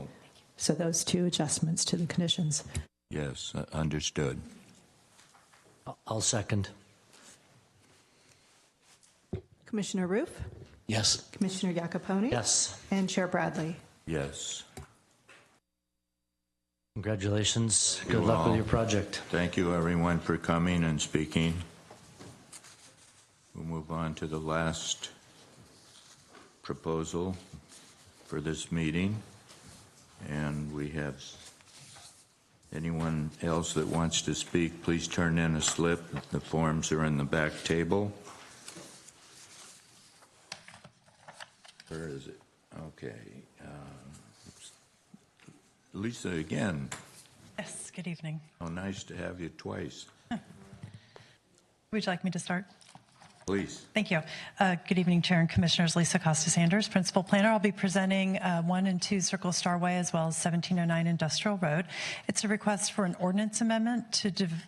So those 2 adjustments to the conditions. Yes, understood. I'll second. Commissioner Roof, Yes. Commissioner Jacoponi, Yes. and Chair Bradley. Yes. Congratulations. Good You luck all. with your project. Thank you, everyone, for coming and speaking. We'll move on to the last proposal for this meeting. And we have anyone else that wants to speak, please turn in a slip. The forms are in the back table. Where is it? Okay. Lisa, again. Yes, good evening. Oh, nice to have you twice. Would you like me to start? Please. Thank you. Good evening, Chair and Commissioners. Lisa Costa-Sanders, Principal Planner. I'll be presenting 1 and 2 Circle Star Way as well as 1709 Industrial Road. It's a request for an ordinance amendment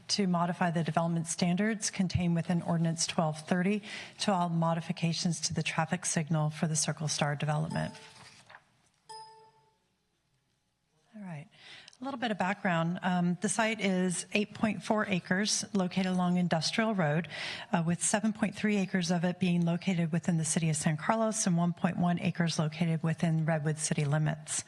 to modify the development standards contained within Ordinance 1230 to allow modifications to the traffic signal for the Circle Star development. All right. A little bit of background. The site is 8.4 acres located along Industrial Road, with 7.3 acres of it being located within the city of San Carlos and 1.1 acres located within Redwood city limits.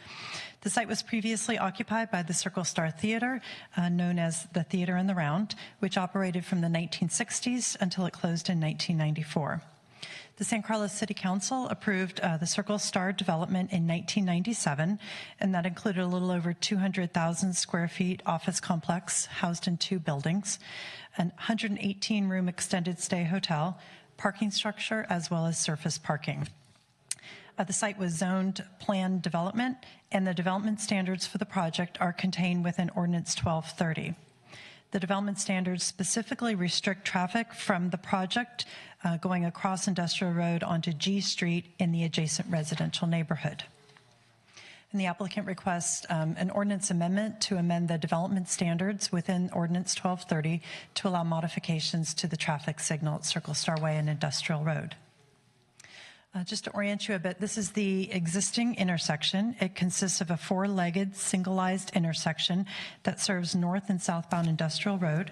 The site was previously occupied by the Circle Star Theater, known as the Theater in the Round, which operated from the 1960s until it closed in 1994. The San Carlos City Council approved the Circle Star development in 1997, and that included a little over 200,000 square feet office complex housed in 2 buildings, an 118-room extended stay hotel, parking structure, as well as surface parking. The site was zoned planned development, and the development standards for the project are contained within Ordinance 1230. The development standards specifically restrict traffic from the project going across Industrial Road onto G Street in the adjacent residential neighborhood. And the applicant requests an ordinance amendment to amend the development standards within Ordinance 1230 to allow modifications to the traffic signal at Circle Star Way and Industrial Road. Just to orient you a bit, this is the existing intersection. It consists of a 4-legged, singleized intersection that serves north and southbound Industrial Road,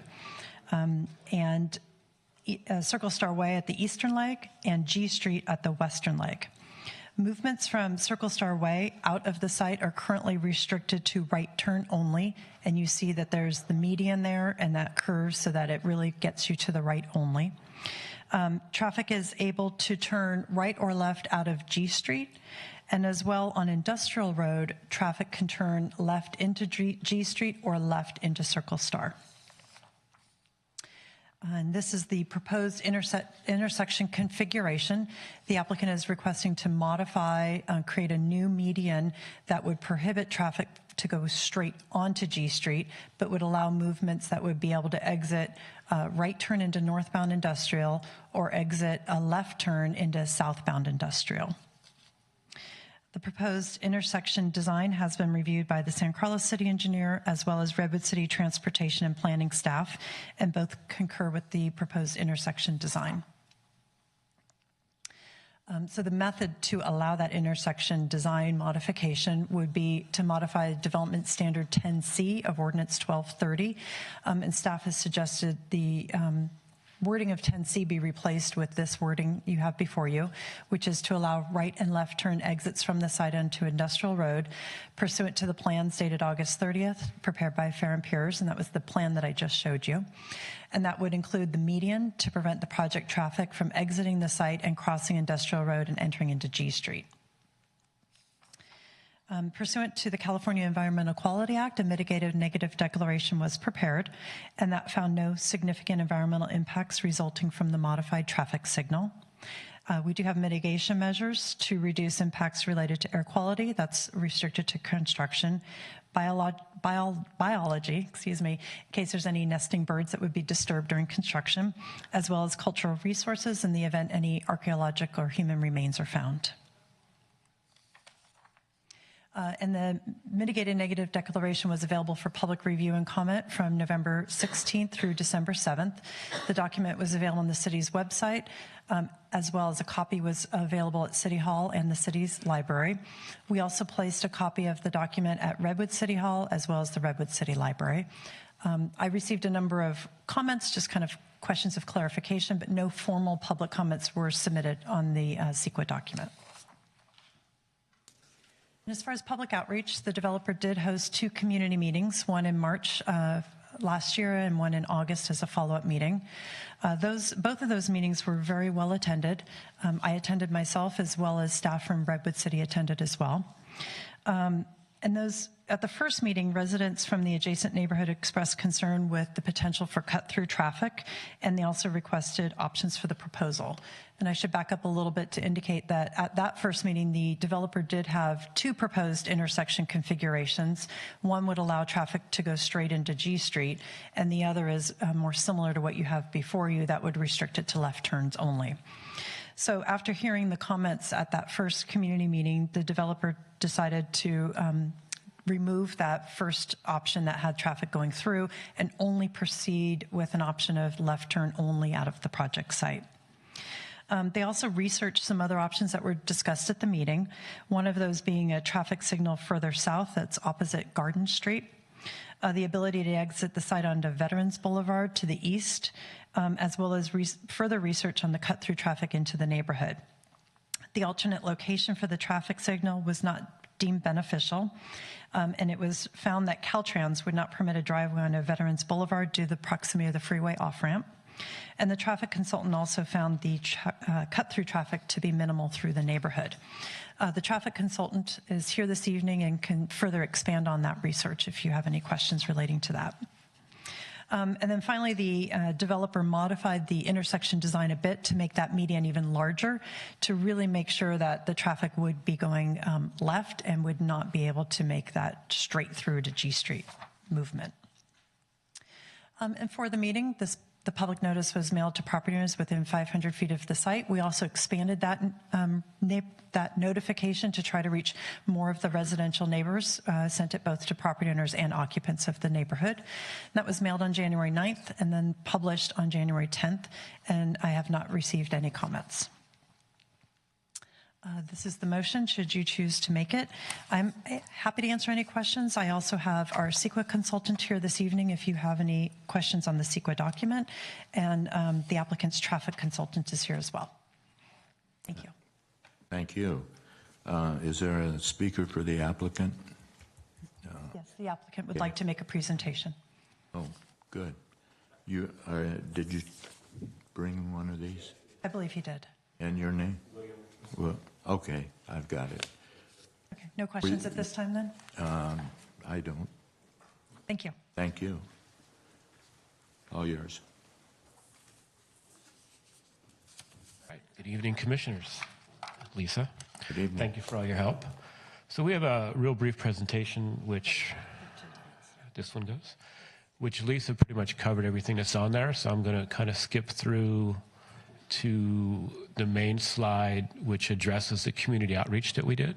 and Circle Star Way at the eastern leg and G Street at the western leg. Movements from Circle Star Way out of the site are currently restricted to right turn only, and you see that there's the median there and that curve so that it really gets you to the right only. Traffic is able to turn right or left out of G Street, and as well on Industrial Road, traffic can turn left into G Street or left into Circle Star. And this is the proposed intersection configuration. The applicant is requesting to modify, create a new median that would prohibit traffic to go straight onto G Street, but would allow movements that would be able to exit right turn into northbound industrial, or exit a left turn into southbound industrial. The proposed intersection design has been reviewed by the San Carlos City Engineer as well as Redwood City Transportation and Planning staff, and both concur with the proposed intersection design. So the method to allow that intersection design modification would be to modify Development Standard 10C of Ordinance 1230, and staff has suggested the wording of 10C be replaced with this wording you have before you, which is to allow right and left turn exits from the site onto Industrial Road pursuant to the plan dated August 30th, prepared by Fair and Piers, and that was the plan that I just showed you. And that would include the median to prevent the project traffic from exiting the site and crossing Industrial Road and entering into G Street. Pursuant to the California Environmental Quality Act, a mitigated negative declaration was prepared, and that found no significant environmental impacts resulting from the modified traffic signal. We do have mitigation measures to reduce impacts related to air quality. That's restricted to construction, biology, in case there's any nesting birds that would be disturbed during construction, as well as cultural resources in the event any archaeological or human remains are found. And the mitigated negative declaration was available for public review and comment from November 16th through December 7th. The document was available on the city's website, as well as a copy was available at City Hall and the city's library. We also placed a copy of the document at Redwood City Hall, as well as the Redwood City Library. I received a number of comments, just kind of questions of clarification, but no formal public comments were submitted on the CEQA document. And as far as public outreach, the developer did host 2 community meetings, one in March last year and one in August as a follow-up meeting. Both of those meetings were very well attended. I attended myself, as well as staff from Redwood City attended as well. At the first meeting, residents from the adjacent neighborhood expressed concern with the potential for cut-through traffic, and they also requested options for the proposal. And I should back up a little bit to indicate that at that first meeting, the developer did have 2 proposed intersection configurations. One would allow traffic to go straight into G Street, and the other is more similar to what you have before you that would restrict it to left turns only. So after hearing the comments at that first community meeting, the developer decided to remove that first option that had traffic going through and only proceed with an option of left turn only out of the project site. They also researched some other options that were discussed at the meeting, one of those being a traffic signal further south that's opposite Garden Street, the ability to exit the site onto Veterans Boulevard to the east, as well as further research on the cut-through traffic into the neighborhood. The alternate location for the traffic signal was not deemed beneficial, and it was found that Caltrans would not permit a driveway on a Veterans Boulevard due to the proximity of the freeway off-ramp. And the traffic consultant also found the cut-through traffic to be minimal through the neighborhood. The traffic consultant is here this evening and can further expand on that research if you have any questions relating to that. And then finally, the developer modified the intersection design a bit to make that median even larger, to really make sure that the traffic would be going left and would not be able to make that straight through to G Street movement. And for the meeting, the public notice was mailed to property owners within 500 feet of the site. We also expanded that notification to try to reach more of the residential neighbors, sent it both to property owners and occupants of the neighborhood. That was mailed on January 9th and then published on January 10th, and I have not received any comments. This is the motion, should you choose to make it. I'm happy to answer any questions. I also have our CEQA consultant here this evening if you have any questions on the CEQA document, and the applicant's traffic consultant is here as well. Thank you. Thank you. Is there a speaker for the applicant? Yes, the applicant would like to make a presentation. Oh, good. Did you bring one of these? I believe he did. And your name? Well, okay, I've got it. Okay, no questions at this time then? I don't. Thank you. Thank you. All yours. All right. Good evening, commissioners. Lisa. Good evening. Thank you for all your help. So we have a real brief presentation, which this one goes, which Lisa pretty much covered everything that's on there. So I'm going to kind of skip through to the main slide, which addresses the community outreach that we did.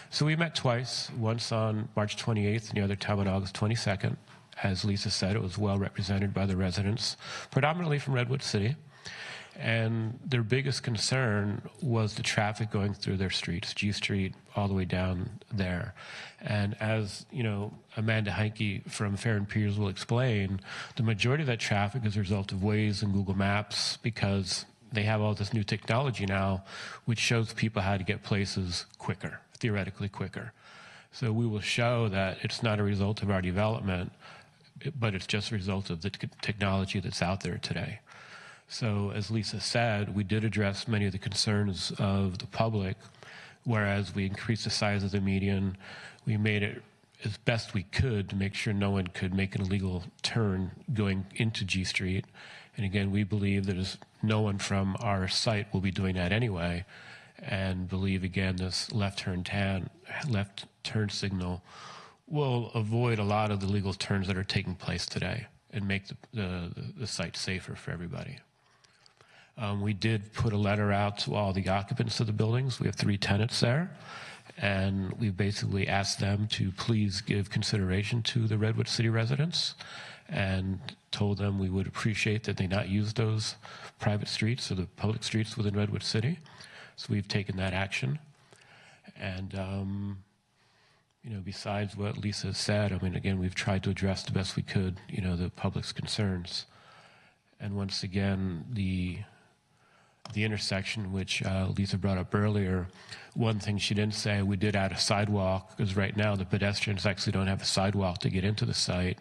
So we met twice, once on March 28th and the other time on August 22nd. As Lisa said, it was well represented by the residents, predominantly from Redwood City. And their biggest concern was the traffic going through their streets, G Street all the way down there. And as you know, Amanda Heinke from Fair and Piers will explain, the majority of that traffic is a result of Waze and Google Maps, because they have all this new technology now, which shows people how to get places quicker, theoretically quicker. So we will show that it's not a result of our development, but it's just a result of the technology that's out there today. So as Lisa said, we did address many of the concerns of the public, whereas we increased the size of the median. We made it as best we could to make sure no one could make an illegal turn going into G Street. And again, we believe that no one from our site will be doing that anyway, and believe, again, this left turn signal will avoid a lot of the legal turns that are taking place today and make the site safer for everybody. We did put a letter out to all the occupants of the buildings. We have 3 tenants there, and we basically asked them to please give consideration to the Redwood City residents, and told them we would appreciate that they not use those private streets or the public streets within Redwood City. So we've taken that action. And, you know, besides what Lisa said, I mean, again, we've tried to address the best we could, you know, the public's concerns. And once again, the intersection, which Lisa brought up earlier, one thing she didn't say, we did add a sidewalk, because right now the pedestrians actually don't have a sidewalk to get into the site.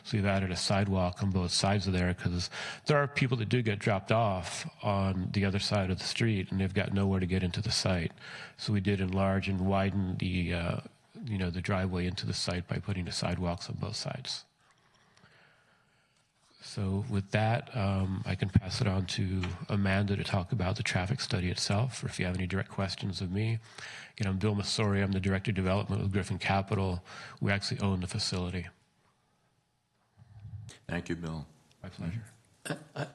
So we've added a sidewalk on both sides of there, because there are people that do get dropped off on the other side of the street, and they've got nowhere to get into the site. So we did enlarge and widen the, you know, the driveway into the site by putting the sidewalks on both sides. So with that, I can pass it on to Amanda to talk about the traffic study itself, or if you have any direct questions of me. Again, I'm Bill Masori. I'm the Director of Development with Griffin Capital. We actually own the facility. Thank you, Bill. My pleasure.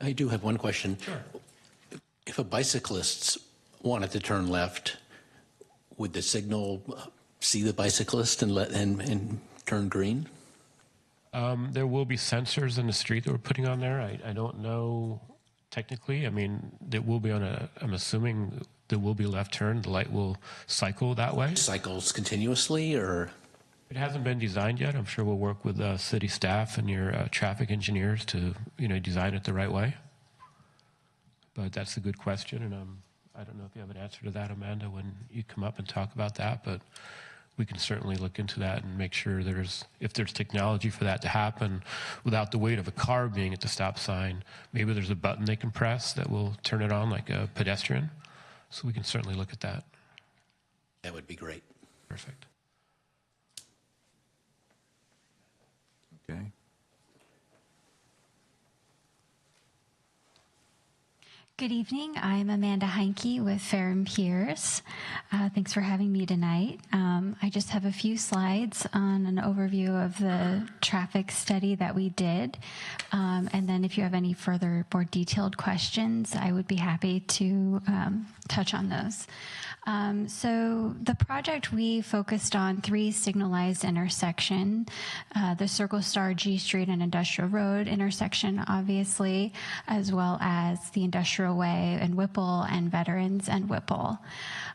I do have one question. Sure. If a bicyclist wanted to turn left, would the signal see the bicyclist and turn green? There will be sensors in the street that we're putting on there. I don't know technically. I mean, it will be on I'm assuming there will be left turn. The light will cycle that way. Cycles continuously, or? It hasn't been designed yet. I'm sure we'll work with city staff and your traffic engineers to, you know, design it the right way. But that's a good question, and I don't know if you have an answer to that, Amanda, when you come up and talk about that, but we can certainly look into that and make sure if there's technology for that to happen without the weight of a car being at the stop sign, maybe there's a button they can press that will turn it on like a pedestrian. So we can certainly look at that. That would be great. Perfect. Okay. Good evening. I'm Amanda Heinke with Fair and Piers. Thanks for having me tonight. I just have a few slides on an overview of the traffic study that we did. And then if you have any further, more detailed questions, I would be happy to touch on those. So the project, we focused on 3 signalized intersections, the Circle Star, G Street, and Industrial Road intersection, obviously, as well as the Industrial Way and Whipple, and Veterans and Whipple.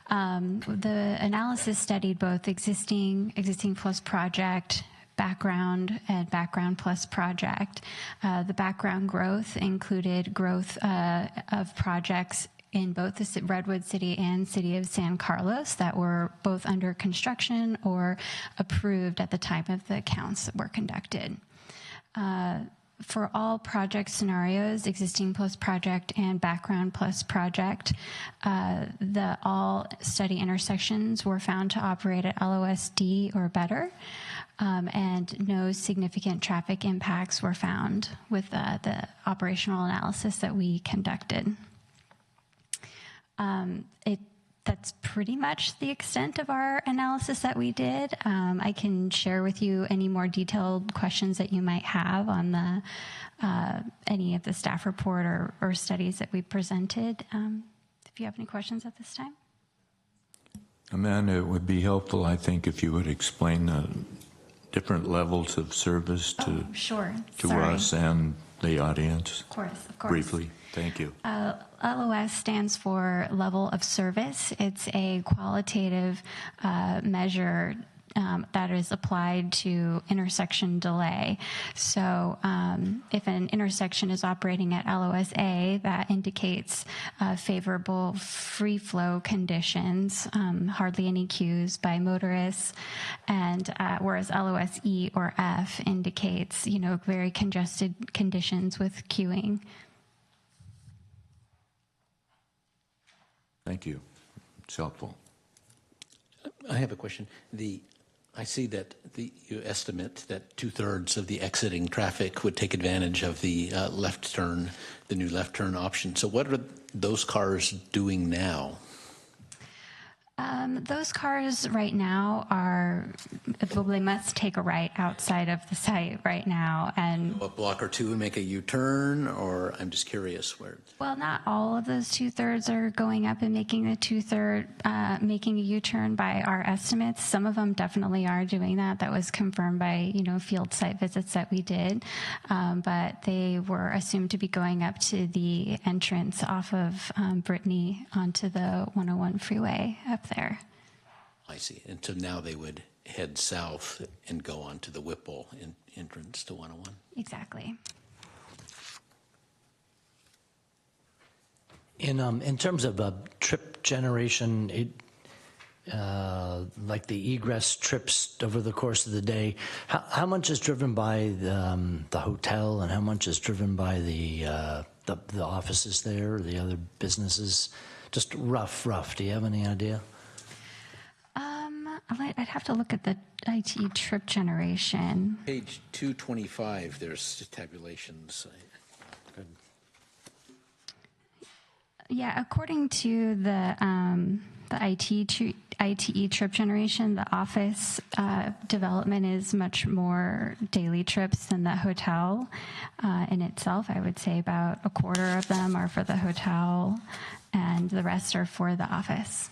The analysis studied both existing plus project, background, and background plus project. The background growth included growth of projects in both the Redwood City and City of San Carlos that were both under construction or approved at the time of the counts that were conducted. For all project scenarios, existing plus project and background plus project, all study intersections were found to operate at LOSD or better, and no significant traffic impacts were found with the operational analysis that we conducted. that's pretty much the extent of our analysis that we did. I can share with you any more detailed questions that you might have on the any of the staff report or studies that we presented. If you have any questions at this time. Amanda, it would be helpful, I think, if you would explain the different levels of service to Sure. to Sorry. us and the audience. Of course. Briefly, thank you. LOS stands for level of service. It's a qualitative measure that is applied to intersection delay. So if an intersection is operating at LOS-A, that indicates favorable free flow conditions, hardly any queues by motorists, and whereas LOS-E or F indicates, very congested conditions with queuing. Thank you. It's helpful. I have a question. I see that you estimate that 2/3 of the exiting traffic would take advantage of the left turn, the new left turn option. So what are those cars doing now? Those cars right now they must take a right outside of the site right now. And A block or two and make a U-turn, or I'm just curious where. well, not all of those 2/3 are going up and making making a U-turn by our estimates. Some of them definitely are doing that. That was confirmed by, field site visits that we did. But they were assumed to be going up to the entrance off of Brittany onto the 101 freeway up there. I see. And so now they would head south and go on to the Whipple entrance to 101. Exactly. In terms of trip generation, like the egress trips over the course of the day, how much is driven by the hotel, and how much is driven by the offices there, or the other businesses? Just rough. Do you have any idea? I'd have to look at the IT trip generation. Page 225, there's tabulations. Good. Yeah, according to the ITE trip generation, the office development is much more daily trips than the hotel in itself. I would say about a quarter of them are for the hotel, and the rest are for the office.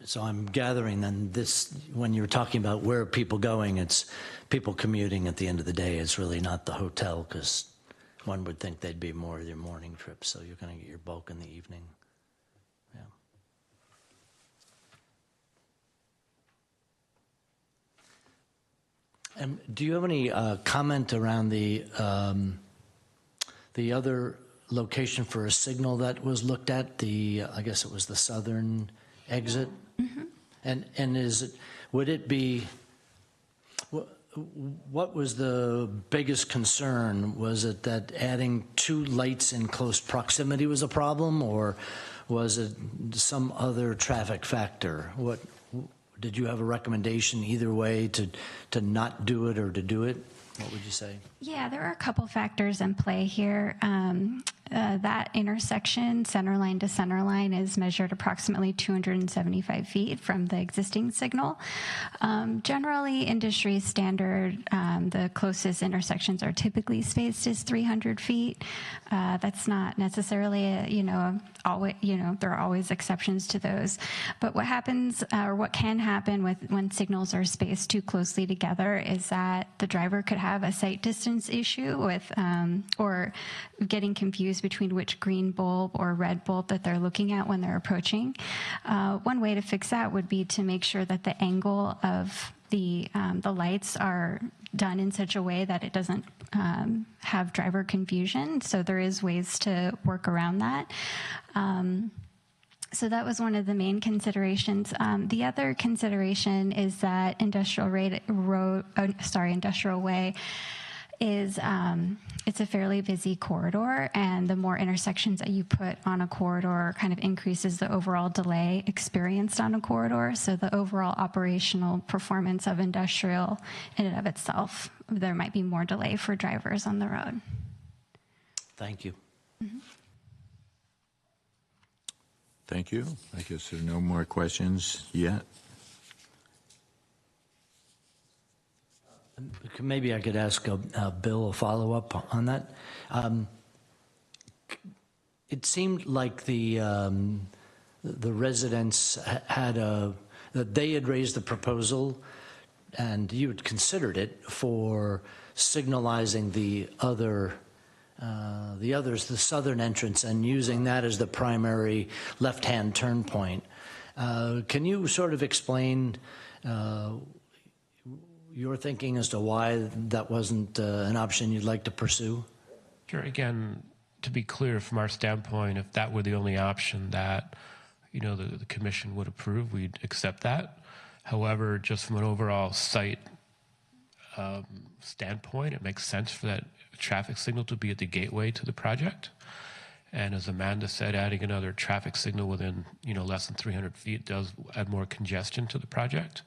So I'm gathering then when you're talking about where are people going, it's people commuting at the end of the day. It's really not the hotel, because one would think they'd be more of their morning trips. So you're going to get your bulk in the evening. Yeah. And do you have any comment around the other location for a signal that was looked at? I guess it was the southern exit. Mm-hmm. And would it be? What was the biggest concern? Was it that adding two lights in close proximity was a problem, or was it some other traffic factor? What did you have a recommendation either way to not do it or to do it? What would you say? Yeah, there are a couple factors in play here. That intersection, centerline to centerline, is measured approximately 275 feet from the existing signal. Generally, industry standard, the closest intersections are typically spaced as 300 feet. That's not necessarily, there are always exceptions to those. But what happens, or what can happen when signals are spaced too closely together, is that the driver could have a sight distance issue with, or getting confused between which green bulb or red bulb that they're looking at when they're approaching. One way to fix that would be to make sure that the angle of the lights are done in such a way that it doesn't have driver confusion. So there is ways to work around that. So that was one of the main considerations. The other consideration is that Industrial Way is it's a fairly busy corridor, and the more intersections that you put on a corridor kind of increases the overall delay experienced on a corridor. So the overall operational performance of Industrial in and of itself, there might be more delay for drivers on the road. Thank you. Mm-hmm. Thank you. I guess there are no more questions yet. Maybe I could ask Bill a follow-up on that. It seemed like the residents that they had raised the proposal, and you had considered it for signalizing the southern entrance and using that as the primary left-hand turn point. Can you sort of explain your thinking as to why that wasn't an option you'd like to pursue? Sure. Again, to be clear, from our standpoint, if that were the only option that the commission would approve, we'd accept that. However, just from an overall site standpoint, it makes sense for that traffic signal to be at the gateway to the project. And as Amanda said, adding another traffic signal within less than 300 feet does add more congestion to the project.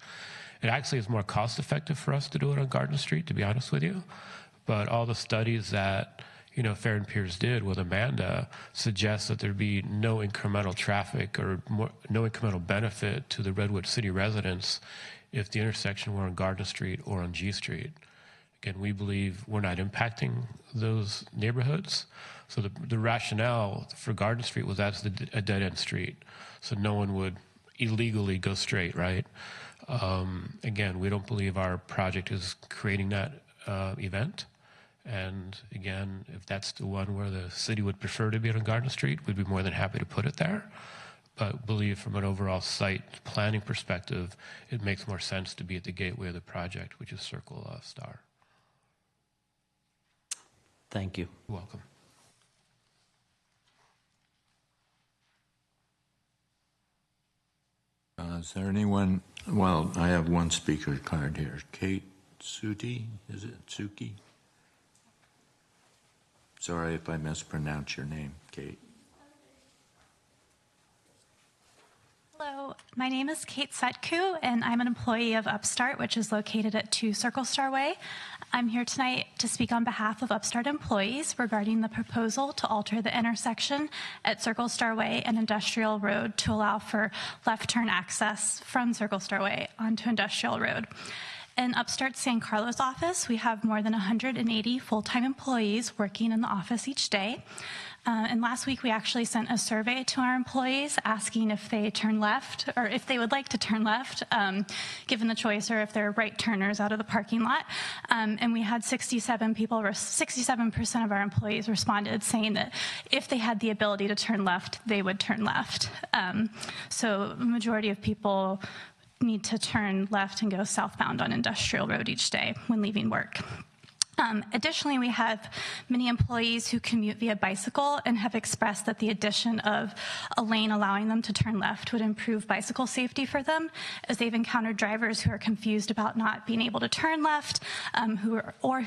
It actually is more cost effective for us to do it on Garden Street, to be honest with you. But all the studies that Fair and Pierce did with Amanda suggest that there'd be no incremental traffic or no incremental benefit to the Redwood City residents if the intersection were on Garden Street or on G Street. Again, we believe we're not impacting those neighborhoods. So the rationale for Garden Street was that's a dead-end street, so no one would illegally go straight, right? Again, we don't believe our project is creating that event. And again, if that's the one where the city would prefer to be on Garden Street, we'd be more than happy to put it there. But believe from an overall site planning perspective, it makes more sense to be at the gateway of the project, which is Circle Star. Thank you. You're welcome. Is there anyone? Well, I have one speaker card here. Kate Suti, is it Suki? Sorry if I mispronounce your name, Kate. Hello, my name is Kate Sutku, and I'm an employee of Upstart, which is located at 2 Circle Star Way. I'm here tonight to speak on behalf of Upstart employees regarding the proposal to alter the intersection at Circle Star Way and Industrial Road to allow for left turn access from Circle Star Way onto Industrial Road. In Upstart's San Carlos office, we have more than 180 full-time employees working in the office each day. And last week, we actually sent a survey to our employees asking if they turn left or if they would like to turn left, given the choice, or if they're right turners out of the parking lot. And we had 67% of our employees responded saying that if they had the ability to turn left, they would turn left. So the majority of people need to turn left and go southbound on Industrial Road each day when leaving work. Additionally, we have many employees who commute via bicycle and have expressed that the addition of a lane allowing them to turn left would improve bicycle safety for them, as they've encountered drivers who are confused about not being able to turn left, who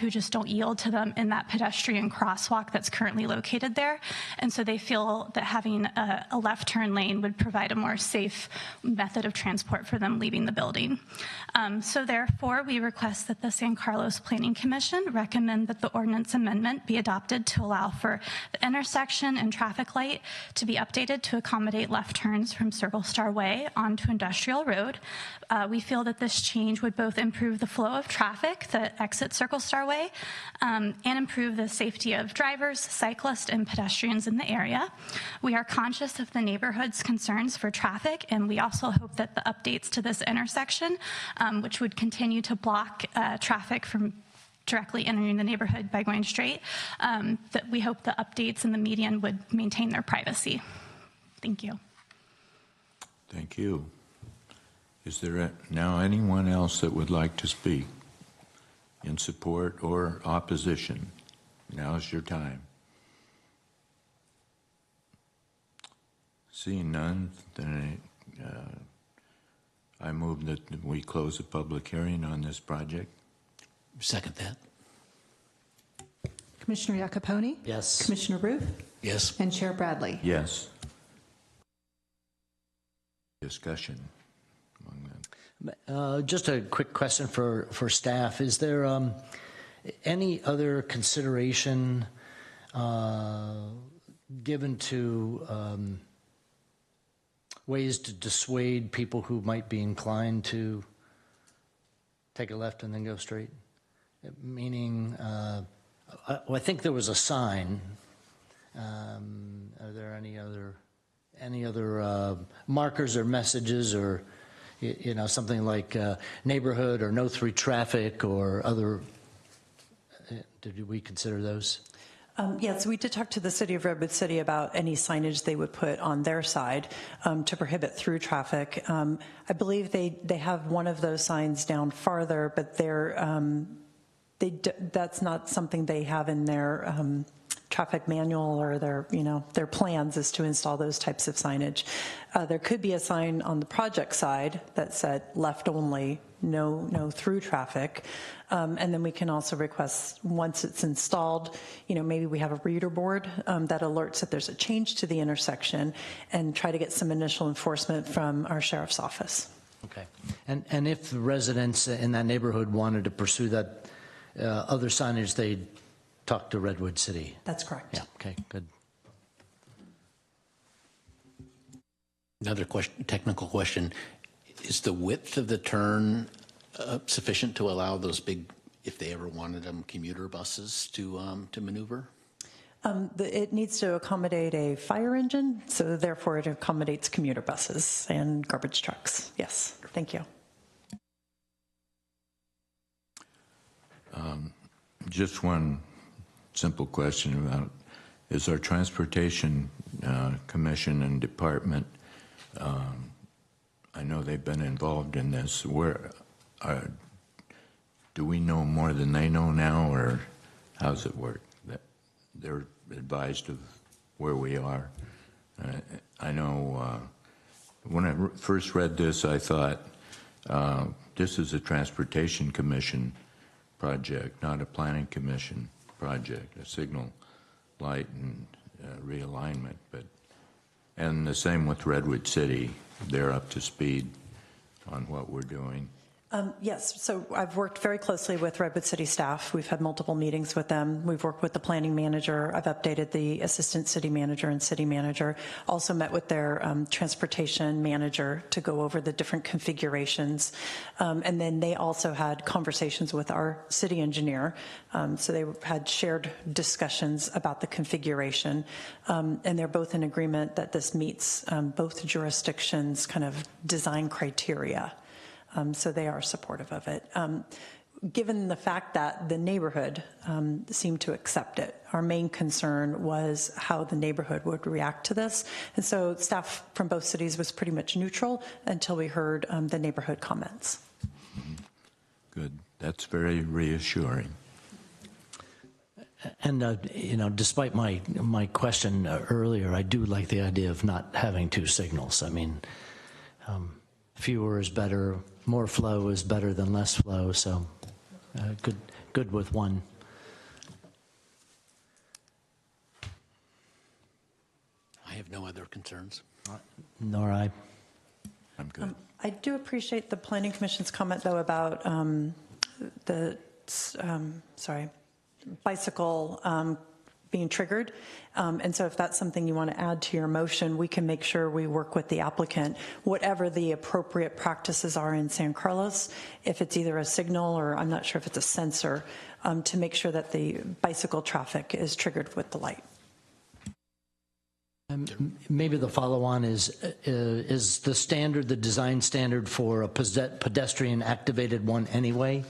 just don't yield to them in that pedestrian crosswalk that's currently located there. And so they feel that having a left turn lane would provide a more safe method of transport for them leaving the building. So therefore, we request that the San Carlos Planning Commission recommend that the ordinance amendment be adopted to allow for the intersection and traffic light to be updated to accommodate left turns from Circle Star Way onto Industrial Road. We feel that this change would both improve the flow of traffic that exits Circle Star Way and improve the safety of drivers, cyclists, and pedestrians in the area. We are conscious of the neighborhood's concerns for traffic, and we also hope that the updates to this intersection, which would continue to block traffic from directly entering the neighborhood by going straight, that we hope the updates in the median would maintain their privacy. Thank you. Thank you. Is there now anyone else that would like to speak in support or opposition? Now's your time. Seeing none, then I move that we close the public hearing on this project. Second that. Commissioner Iacopone? Yes. Commissioner Ruth? Yes. And Chair Bradley? Yes. Discussion among them. Just a quick question for staff. Is there any other consideration given to ways to dissuade people who might be inclined to take a left and then go straight? Meaning, I think there was a sign. Are there any other markers or messages, or something like neighborhood or no through traffic or other? Did we consider those? Yes, we did talk to the City of Redwood City about any signage they would put on their side to prohibit through traffic. I believe they have one of those signs down farther, but that's not something they have in their traffic manual or their plans is to install those types of signage. There could be a sign on the project side that said left only, no through traffic. And then we can also request, once it's installed, maybe we have a reader board that alerts that there's a change to the intersection, and try to get some initial enforcement from our sheriff's office. Okay. And if the residents in that neighborhood wanted to pursue that other signage, they'd talk to Redwood City? That's correct. Yeah, okay, good. Another question, technical question. Is the width of the turn sufficient to allow those big, if they ever wanted them, commuter buses to maneuver? It needs to accommodate a fire engine, so therefore it accommodates commuter buses and garbage trucks. Yes, thank you. Just one simple question about, is our Transportation Commission and Department, I know they've been involved in this, do we know more than they know now, or how's it work? That they're advised of where we are? I know when I first read this, I thought this is a Transportation Commission project, not a Planning Commission project, a signal light and realignment. And the same with Redwood City. They're up to speed on what we're doing. Yes, so I've worked very closely with Redwood City staff. We've had multiple meetings with them. We've worked with the planning manager. I've updated the assistant city manager and city manager. Also met with their transportation manager to go over the different configurations. And then they also had conversations with our city engineer. So they had shared discussions about the configuration. And they're both in agreement that this meets both jurisdictions' kind of design criteria. So they are supportive of it. Given the fact that the neighborhood seemed to accept it, our main concern was how the neighborhood would react to this. And so staff from both cities was pretty much neutral until we heard the neighborhood comments. Good. That's very reassuring. And, despite my question earlier, I do like the idea of not having two signals. I mean, fewer is better, more flow is better than less flow, so good with one. I have no other concerns. Nor I. I'm good. I do appreciate the Planning Commission's comment, though, about bicycle being triggered. And so if that's something you want to add to your motion, we can make sure we work with the applicant, whatever the appropriate practices are in San Carlos, if it's either a signal or I'm not sure if it's a sensor, to make sure that the bicycle traffic is triggered with the light. Maybe the follow-on is the standard, the design standard for a pedestrian activated one anyway?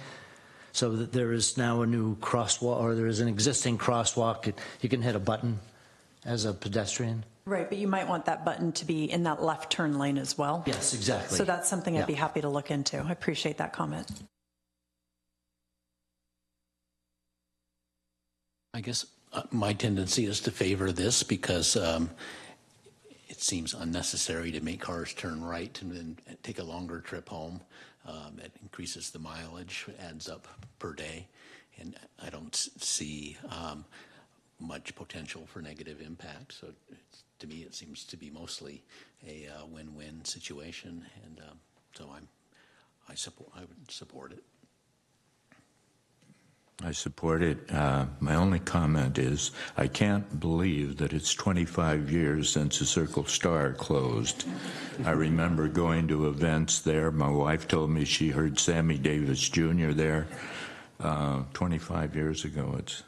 So that there is now a new crosswalk, or there is an existing crosswalk, you can hit a button as a pedestrian? Right, but you might want that button to be in that left turn lane as well. Yes, exactly. So that's something I'd be happy to look into. I appreciate that comment. I guess my tendency is to favor this because it seems unnecessary to make cars turn right and then take a longer trip home. It increases the mileage, adds up per day, and I don't see much potential for negative impact. So to me, it seems to be mostly a win-win situation, and so I would support it. I support it. My only comment is I can't believe that it's 25 years since the Circle Star closed. I remember going to events there. My wife told me she heard Sammy Davis Jr. there 25 years ago. It's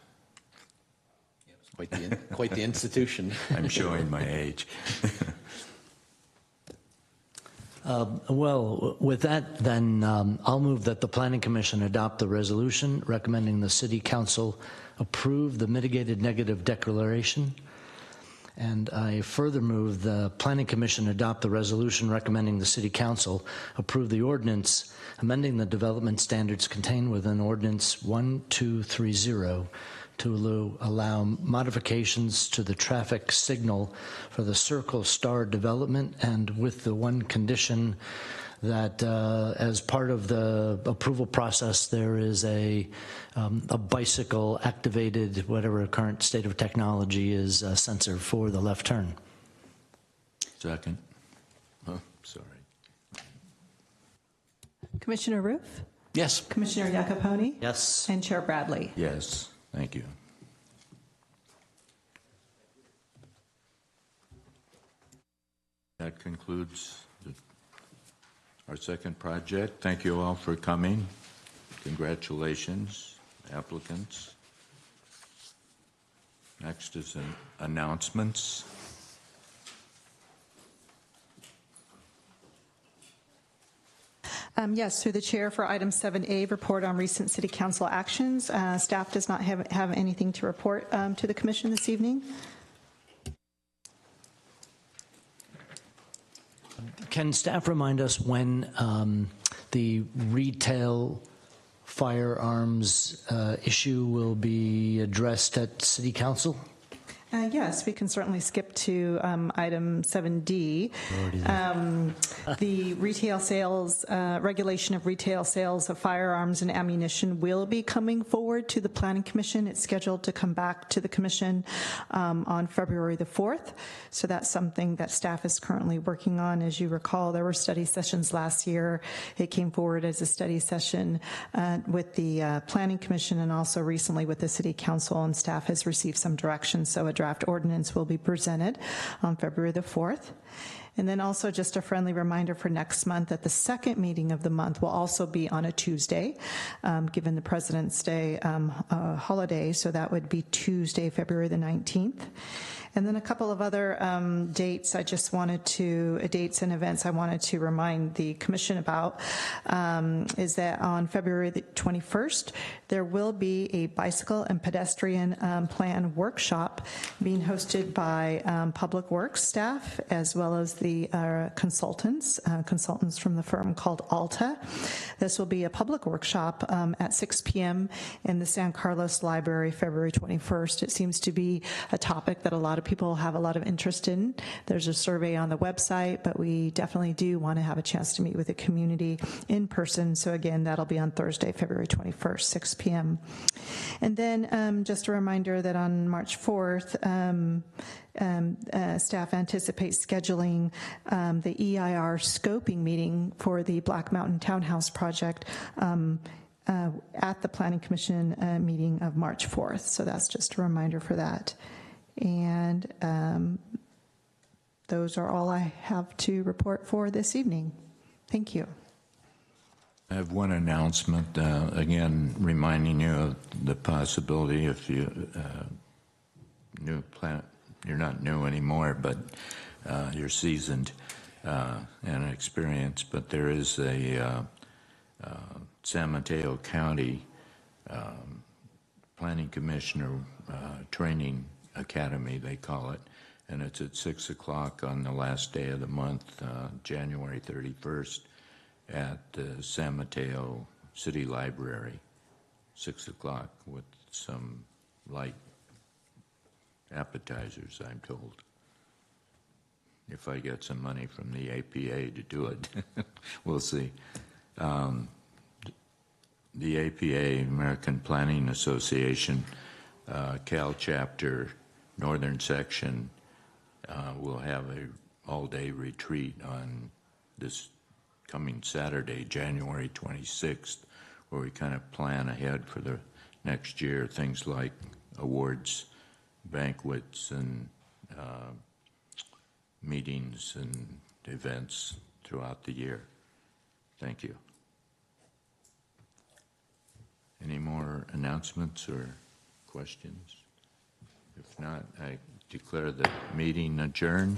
quite the institution. I'm showing my age. Well, with that, then I'll move that the Planning Commission adopt the resolution recommending the City Council approve the mitigated negative declaration. And I further move the Planning Commission adopt the resolution recommending the City Council approve the ordinance amending the development standards contained within Ordinance 1230 to allow modifications to the traffic signal for the Circle Star development, and with the one condition that as part of the approval process, there is a bicycle activated, whatever current state of technology is, sensor for the left turn. Second. Oh, sorry. Commissioner Roof? Yes. Commissioner Iacopone? Yes. And Chair Bradley? Yes, thank you. That concludes our second project. Thank you all for coming. Congratulations, applicants. Next is announcements. Yes, through the chair for item 7A, report on recent City Council actions. Staff does not have anything to report to the Commission this evening. Can staff remind us when the retail firearms issue will be addressed at City Council? Yes, we can certainly skip to item 7D. The retail sales, regulation of retail sales of firearms and ammunition will be coming forward to the Planning Commission. It's scheduled to come back to the Commission on February the 4th. So that's something that staff is currently working on. As you recall, there were study sessions last year. It came forward as a study session with the Planning Commission and also recently with the City Council, and staff has received some direction. So a draft ordinance will be presented on February the 4th. And then also just a friendly reminder for next month that the second meeting of the month will also be on a Tuesday, given the President's Day holiday. So that would be Tuesday, February the 19th. And then a couple of other dates dates and events I wanted to remind the Commission about is that on February the 21st, there will be a bicycle and pedestrian plan workshop being hosted by Public Works staff, as well as the consultants from the firm called Alta. This will be a public workshop at 6 p.m. in the San Carlos Library, February 21st. It seems to be a topic that a lot of people have a lot of interest in. There's a survey on the website, but we definitely do want to have a chance to meet with the community in person. So again, that'll be on Thursday, February 21st, 6 p.m. And then just a reminder that on March 4th, staff anticipates scheduling the EIR scoping meeting for the Black Mountain Townhouse project at the Planning Commission meeting of March 4th. So that's just a reminder for that. And those are all I have to report for this evening. Thank you. I have one announcement, again, reminding you of the possibility if you you're not new anymore, but you're seasoned and experienced, but there is a San Mateo County Planning Commissioner Training Academy, they call it, and it's at 6 o'clock on the last day of the month, January 31st, at the San Mateo City Library, 6 o'clock, with some light appetizers, I'm told. If I get some money from the APA to do it, we'll see. The APA, American Planning Association, Cal Chapter, Northern Section, will have an all-day retreat on this coming Saturday, January 26th, where we kind of plan ahead for the next year, things like awards, banquets, and meetings and events throughout the year. Thank you. Any more announcements or questions? If not, I declare the meeting adjourned.